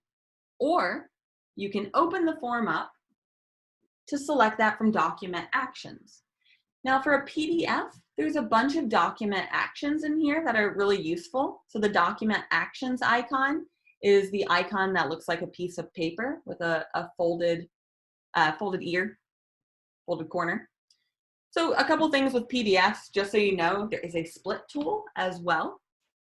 or you can open the form up to select that from Document Actions. Now for a PDF, there's a bunch of document actions in here that are really useful. So the Document Actions icon is the icon that looks like a piece of paper with a folded ear, folded corner. So a couple things with PDFs, just so you know, there is a split tool as well.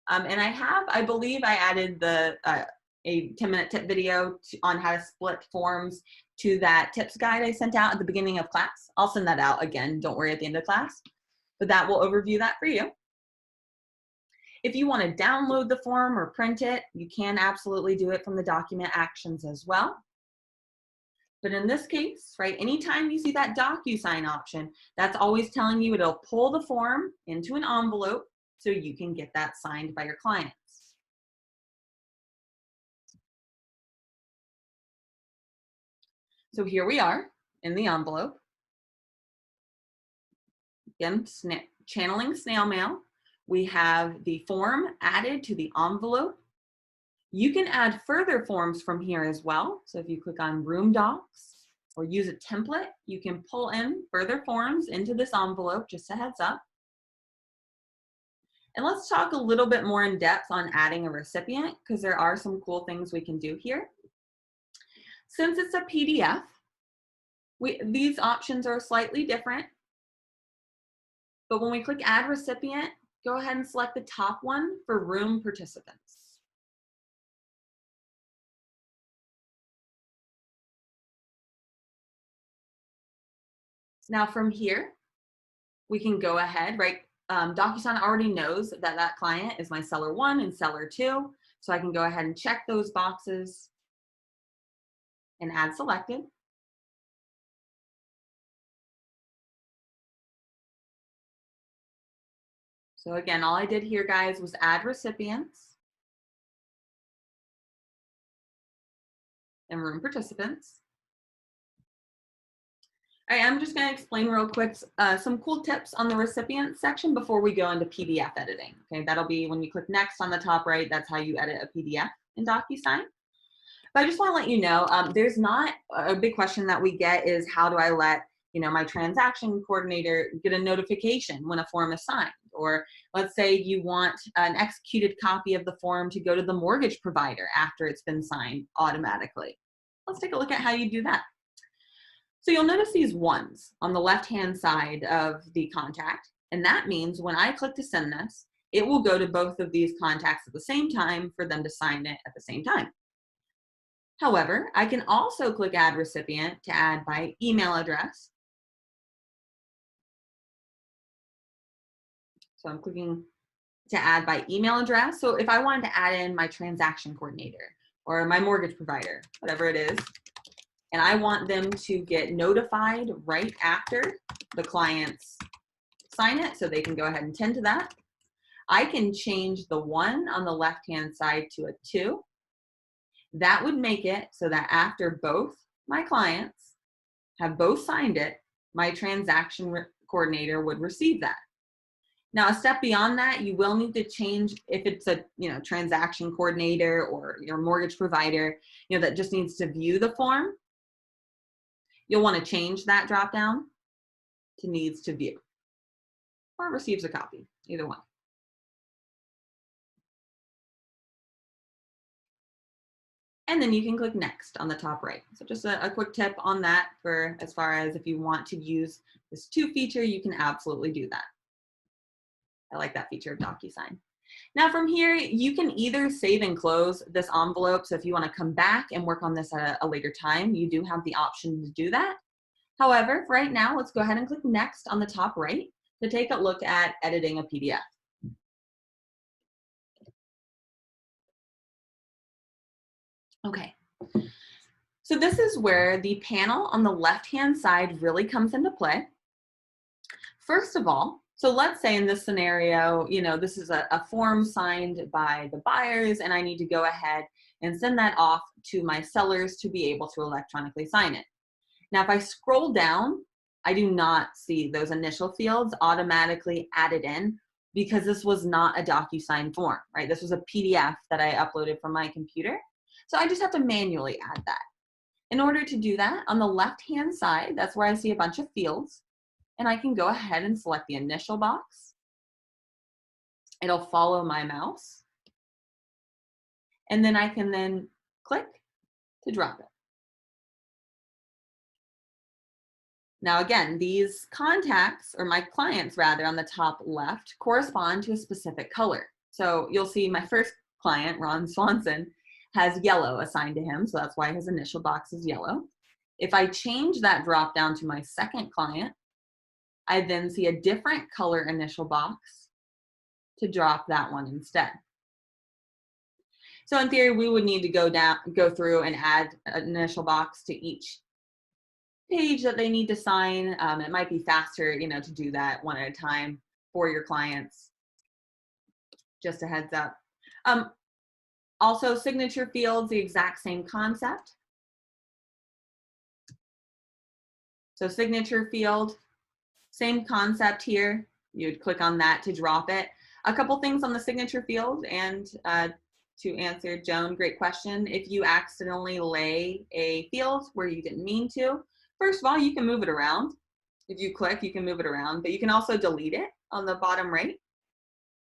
And I believe I added a 10-minute tip video on how to split forms to that tips guide I sent out at the beginning of class. I'll send that out again, don't worry, at the end of class, but that will overview that for you. If you want to download the form or print it, you can absolutely do it from the document actions as well. But in this case, right, anytime you see that Docusign option, that's always telling you it'll pull the form into an envelope so you can get that signed by your clients. So here we are in the envelope. Again, channeling snail mail. We have the form added to the envelope. You can add further forms from here as well. So if you click on Room Docs or use a template, you can pull in further forms into this envelope, just a heads up. And let's talk a little bit more in depth on adding a recipient, because there are some cool things we can do here. Since it's a PDF, these options are slightly different. But when we click Add Recipient, go ahead and select the top one for room participants. Now from here, we can go ahead, right? Docusign already knows that that client is my seller 1 and seller 2. So I can go ahead and check those boxes and add selected. So again, all I did here, guys, was add recipients and room participants. All right, I'm just going to explain real quick some cool tips on the recipient section before we go into PDF editing. Okay, that'll be when you click next on the top right. That's how you edit a PDF in Docusign. But I just want to let you know, there's not a big question that we get is how do I let my transaction coordinator get a notification when a form is signed? Or let's say you want an executed copy of the form to go to the mortgage provider after it's been signed automatically. Let's take a look at how you do that. So you'll notice these ones on the left-hand side of the contact, and that means when I click to send this, it will go to both of these contacts at the same time for them to sign it at the same time. However, I can also click Add Recipient to add by email address. So I'm clicking to add by email address. So if I wanted to add in my transaction coordinator or my mortgage provider, whatever it is, and I want them to get notified right after the clients sign it so they can go ahead and tend to that, I can change the 1 on the left-hand side to a 2. That would make it so that after both my clients have both signed it, my transaction coordinator would receive that. Now, a step beyond that, you will need to change if it's a transaction coordinator or your mortgage provider that just needs to view the form. You'll want to change that drop down to needs to view or receives a copy, either one. And then you can click next on the top right. So just a quick tip on that for as far as if you want to use this to feature, you can absolutely do that. I like that feature of Docusign. Now from here, you can either save and close this envelope. So if you want to come back and work on this at a later time, you do have the option to do that. However, right now, let's go ahead and click next on the top right to take a look at editing a PDF. Okay. So this is where the panel on the left-hand side really comes into play. First of all, so let's say in this scenario, this is a form signed by the buyers, and I need to go ahead and send that off to my sellers to be able to electronically sign it. Now, if I scroll down, I do not see those initial fields automatically added in because this was not a Docusign form, right? This was a PDF that I uploaded from my computer. So I just have to manually add that. In order to do that, on the left-hand side, that's where I see a bunch of fields, and I can go ahead and select the initial box. It'll follow my mouse, and then I can then click to drop it. Now again, these contacts, or my clients rather, on the top left correspond to a specific color. So you'll see my first client, Ron Swanson, has yellow assigned to him, so that's why his initial box is yellow. If I change that drop down to my second client, I then see a different color initial box to drop that one instead. So in theory, we would need to go through and add an initial box to each page that they need to sign. It might be faster, to do that one at a time for your clients. Just a heads up. Also, signature fields, the exact same concept. So signature field, same concept here. You'd click on that to drop it. A couple things on the signature field, and to answer Joan, great question. If you accidentally lay a field where you didn't mean to, first of all, you can move it around. If you click, you can move it around, but you can also delete it on the bottom right.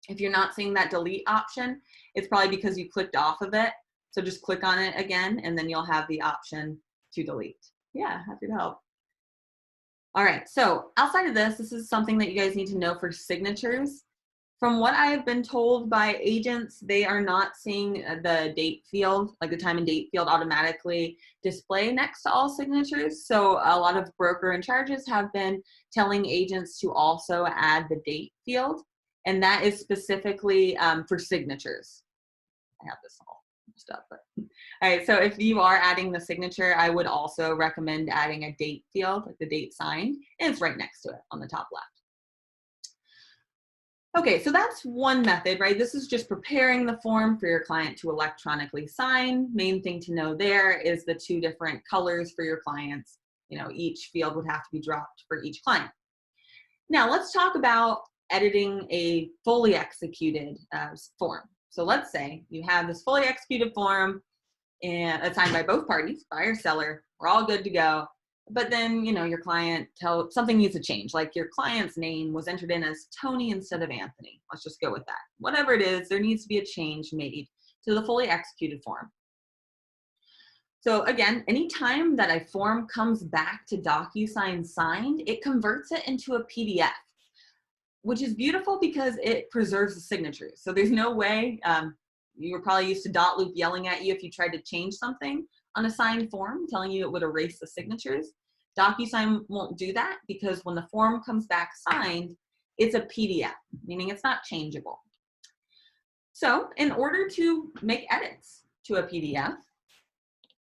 If you're not seeing that delete option, it's probably because you clicked off of it. So just click on it again, and then you'll have the option to delete. Yeah, happy to help. All right, so outside of this, this is something that you guys need to know for signatures. From what I have been told by agents, they are not seeing the date field, like the time and date field, automatically display next to all signatures. So a lot of broker in charges have been telling agents to also add the date field, and that is specifically for signatures. I have this all stuff, but all right, so if you are adding the signature, I would also recommend adding a date field, like the date signed, and it's right next to it on the top left. Okay, so that's one method, right? This is just preparing the form for your client to electronically sign. Main thing to know there is the two different colors for your clients. Each field would have to be dropped for each client. Now let's talk about editing a fully executed form. So let's say you have this fully executed form and it's signed by both parties, buyer, seller, we're all good to go. But then, your client something needs to change, like your client's name was entered in as Tony instead of Anthony. Let's just go with that. Whatever it is, there needs to be a change made to the fully executed form. So again, anytime that a form comes back to Docusign signed, it converts it into a PDF, which is beautiful because it preserves the signatures. So there's no way, you were probably used to dotloop yelling at you if you tried to change something on a signed form, telling you it would erase the signatures. Docusign won't do that because when the form comes back signed, it's a PDF, meaning it's not changeable. So in order to make edits to a PDF,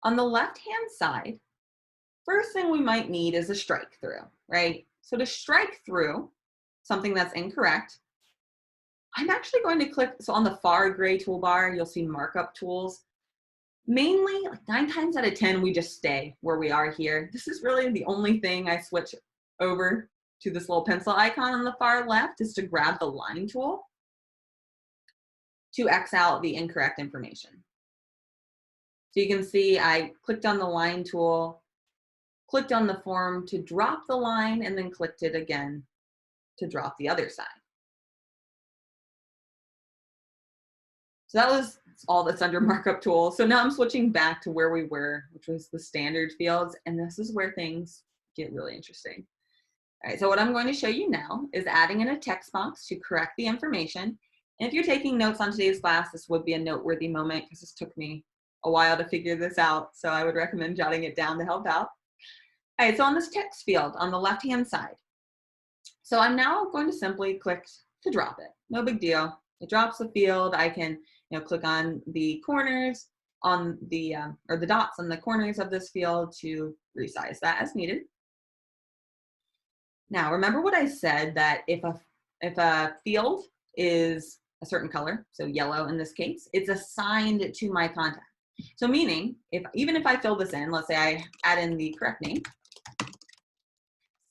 on the left-hand side, first thing we might need is a strike through, right? So to strike through something that's incorrect, I'm actually going to click, so on the far gray toolbar, you'll see markup tools. Mainly, like 9 times out of 10, we just stay where we are here. This is really the only thing I switch over to this little pencil icon on the far left is to grab the line tool to X out the incorrect information. So you can see I clicked on the line tool, clicked on the form to drop the line, and then clicked it again to drop the other side. So that was all that's under markup tool. So now I'm switching back to where we were, which was the standard fields. And this is where things get really interesting. All right, so what I'm going to show you now is adding in a text box to correct the information. And if you're taking notes on today's class, this would be a noteworthy moment because this took me a while to figure this out. So I would recommend jotting it down to help out. All right, so on this text field on the left-hand side, so I'm now going to simply click to drop it. No big deal. It drops the field. I can click on the corners on the, or the dots on the corners of this field to resize that as needed. Now, remember what I said, that if a field is a certain color, so yellow in this case, it's assigned to my contact. So meaning, even if I fill this in, let's say I add in the correct name,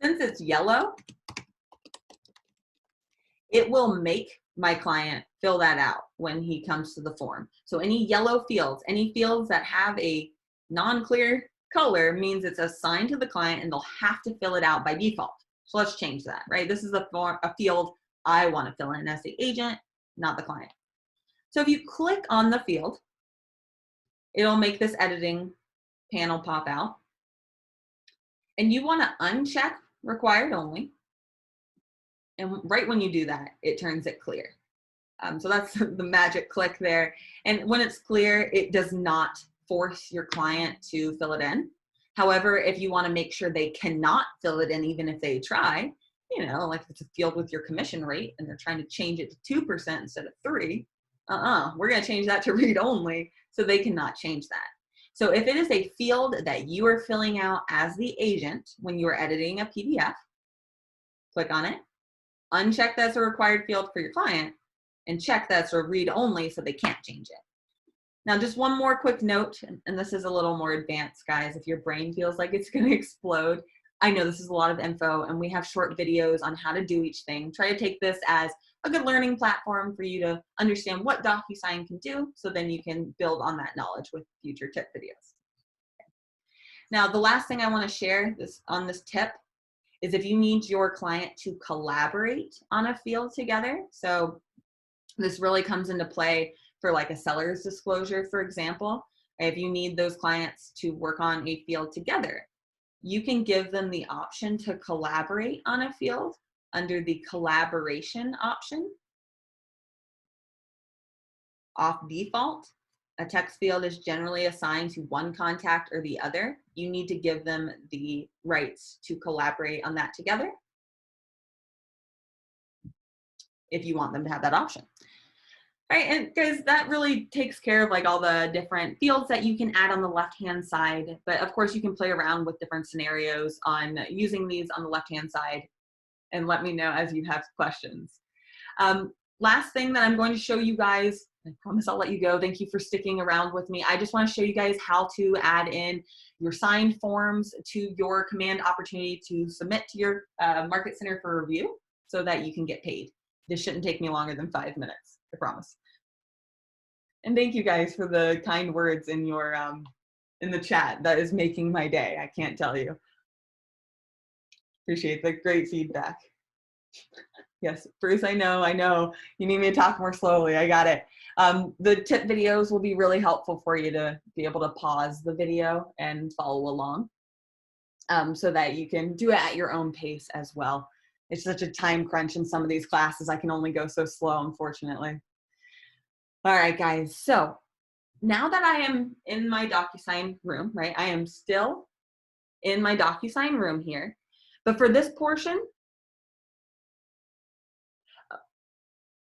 since it's yellow, it will make my client fill that out when he comes to the form. So any yellow fields, any fields that have a non-clear color, means it's assigned to the client and they'll have to fill it out by default. So let's change that, right? This is a field I want to fill in as the agent, not the client. So if you click on the field, it'll make this editing panel pop out. And you want to uncheck required only. And right when you do that, it turns it clear. So that's the magic click there. And when it's clear, it does not force your client to fill it in. However, if you want to make sure they cannot fill it in, even if they try, you know, like if it's a field with your commission rate and they're trying to change it to 2% instead of 3%, we're going to change that to read only, so they cannot change that. So if it is a field that you are filling out as the agent when you are editing a PDF, click on it, uncheck that's a required field for your client, and check that's a read only so they can't change it. Now, just one more quick note, and this is a little more advanced, guys. If your brain feels like it's going to explode, I know this is a lot of info, and we have short videos on how to do each thing. Try to take this as a good learning platform for you to understand what Docusign can do, so then you can build on that knowledge with future tip videos. Now, the last thing I want to share on this tip is if you need your client to collaborate on a field together. So this really comes into play for like a seller's disclosure, for example. If you need those clients to work on a field together, you can give them the option to collaborate on a field under the collaboration option. Off default, a text field is generally assigned to one contact or the other. You need to give them the rights to collaborate on that together if you want them to have that option. All right, and guys, that really takes care of like all the different fields that you can add on the left-hand side. But of course, you can play around with different scenarios on using these on the left-hand side, and let me know as you have questions. Last thing that I'm going to show you guys, I promise I'll let you go. Thank you for sticking around with me. I just want to show you guys how to add in your signed forms to your command opportunity to submit to your Market Center for review so that you can get paid. This shouldn't take me longer than 5 minutes, I promise. And thank you guys for the kind words in your in the chat. That is making my day, I can't tell you. Appreciate the great feedback. Yes, Bruce, I know. You need me to talk more slowly. I got it. The tip videos will be really helpful for you to be able to pause the video and follow along so that you can do it at your own pace as well. It's such a time crunch in some of these classes. I can only go so slow, unfortunately. All right, guys. So now that I am in my Docusign room, right? I am still in my Docusign room here. But for this portion,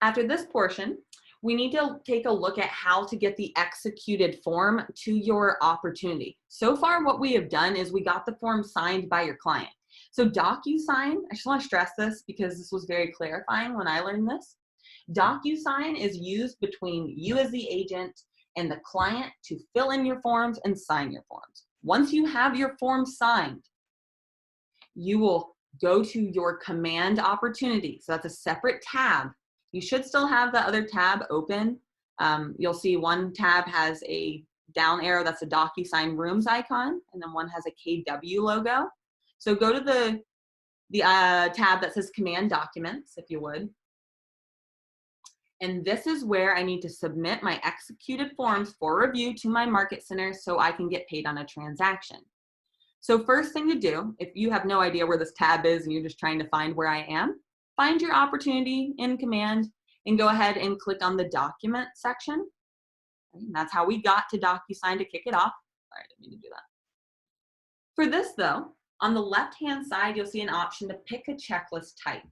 after this portion, we need to take a look at how to get the executed form to your opportunity. So far, what we have done is we got the form signed by your client. So Docusign, I just want to stress this because this was very clarifying when I learned this. Docusign is used between you as the agent and the client to fill in your forms and sign your forms. Once you have your form signed, you will go to your command opportunity. So that's a separate tab. You should still have the other tab open. You'll see one tab has a down arrow, that's a Docusign Rooms icon, and then one has a KW logo. So go to the tab that says Command Documents, if you would. And this is where I need to submit my executed forms for review to my Market Center so I can get paid on a transaction. So first thing to do, if you have no idea where this tab is and you're just trying to find where I am, find your opportunity in Command and go ahead and click on the Document section. And that's how we got to Docusign to kick it off. Sorry, I didn't mean to do that. For this though, on the left-hand side, you'll see an option to pick a checklist type.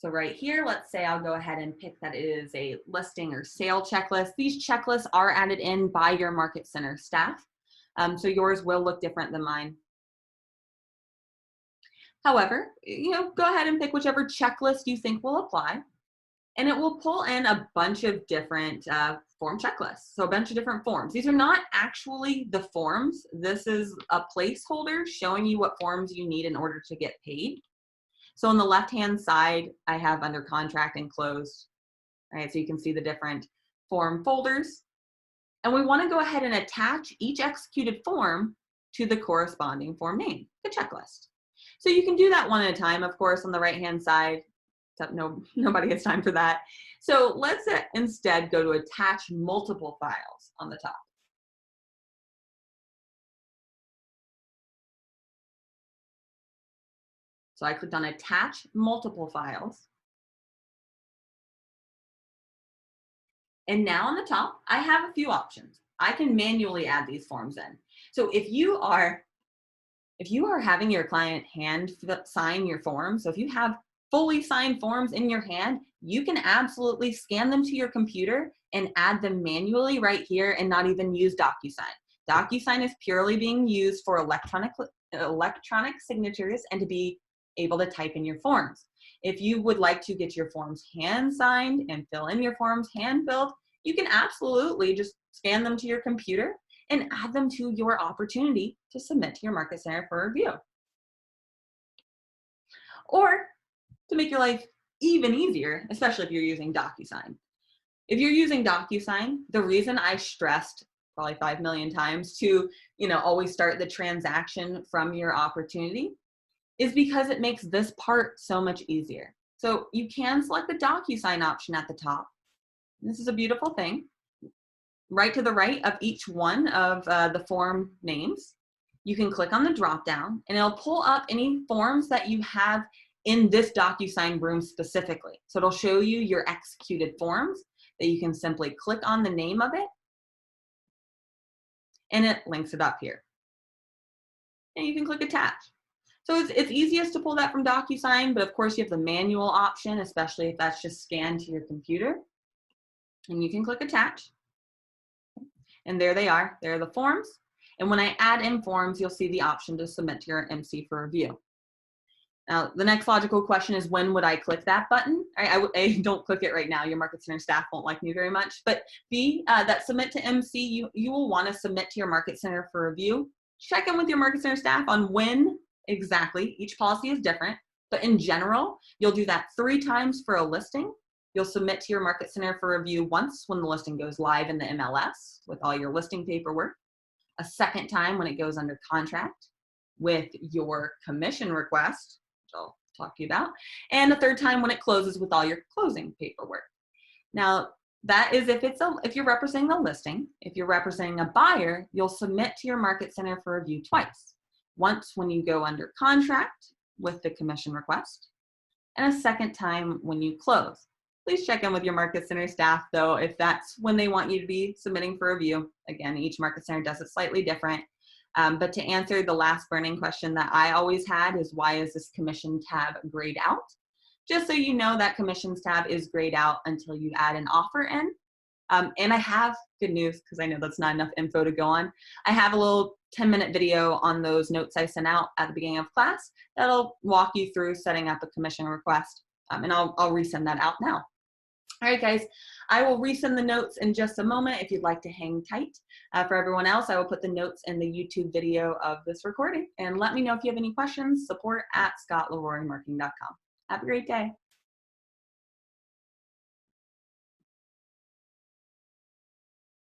So right here, let's say I'll go ahead and pick that it is a listing or sale checklist. These checklists are added in by your Market Center staff. So yours will look different than mine. However, go ahead and pick whichever checklist you think will apply, and it will pull in a bunch of different form checklists. So a bunch of different forms. These are not actually the forms. This is a placeholder showing you what forms you need in order to get paid. So on the left-hand side, I have under contract and closed, right? So you can see the different form folders. And we want to go ahead and attach each executed form to the corresponding form name, the checklist. So you can do that one at a time, of course, on the right-hand side, except nobody has time for that. So let's instead go to attach multiple files on the top. So I clicked on attach multiple files. And now on the top, I have a few options. I can manually add these forms in. So if you are having your client hand sign your forms, so if you have fully signed forms in your hand, you can absolutely scan them to your computer and add them manually right here and not even use Docusign. Docusign is purely being used for electronic signatures and to be able to type in your forms. If you would like to get your forms hand signed and fill in your forms hand filled, you can absolutely just scan them to your computer and add them to your opportunity to submit to your Market Center for review. Or to make your life even easier, especially if you're using Docusign. If you're using Docusign, the reason I stressed probably 5 million times to always start the transaction from your opportunity is because it makes this part so much easier. So you can select the Docusign option at the top. This is a beautiful thing. Right to the right of each one of the form names, you can click on the drop down and it'll pull up any forms that you have in this Docusign room specifically. So it'll show you your executed forms that you can simply click on the name of it and it links it up here. And you can click attach. So it's easiest to pull that from Docusign, but of course you have the manual option, especially if that's just scanned to your computer. And you can click attach. And there they are. There are the forms. And when I add in forms, you'll see the option to submit to your MC for review. Now, the next logical question is, when would I click that button? I don't click it right now. Your Market Center staff won't like me very much. But that submit to MC, you will want to submit to your Market Center for review. Check in with your Market Center staff on when exactly. Each policy is different. But in general, you'll do that 3 times for a listing. You'll submit to your Market Center for review once when the listing goes live in the MLS with all your listing paperwork. A second time when it goes under contract with your commission request, which I'll talk to you about. And a third time when it closes with all your closing paperwork. Now, that is if you're representing a listing. If you're representing a buyer, you'll submit to your Market Center for review twice. Once when you go under contract with the commission request, and a second time when you close. Please check in with your Market Center staff, though, if that's when they want you to be submitting for review. Again, each Market Center does it slightly different. But to answer the last burning question that I always had is, why is this commission tab grayed out? Just so you know, that commissions tab is grayed out until you add an offer in. And I have good news, because I know that's not enough info to go on. I have a little 10-minute video on those notes I sent out at the beginning of class that'll walk you through setting up a commission request. And I'll resend that out now. All right, guys, I will resend the notes in just a moment if you'd like to hang tight. For everyone else, I will put the notes in the YouTube video of this recording. And let me know if you have any questions, support@scottleroymarketing.com. Have a great day.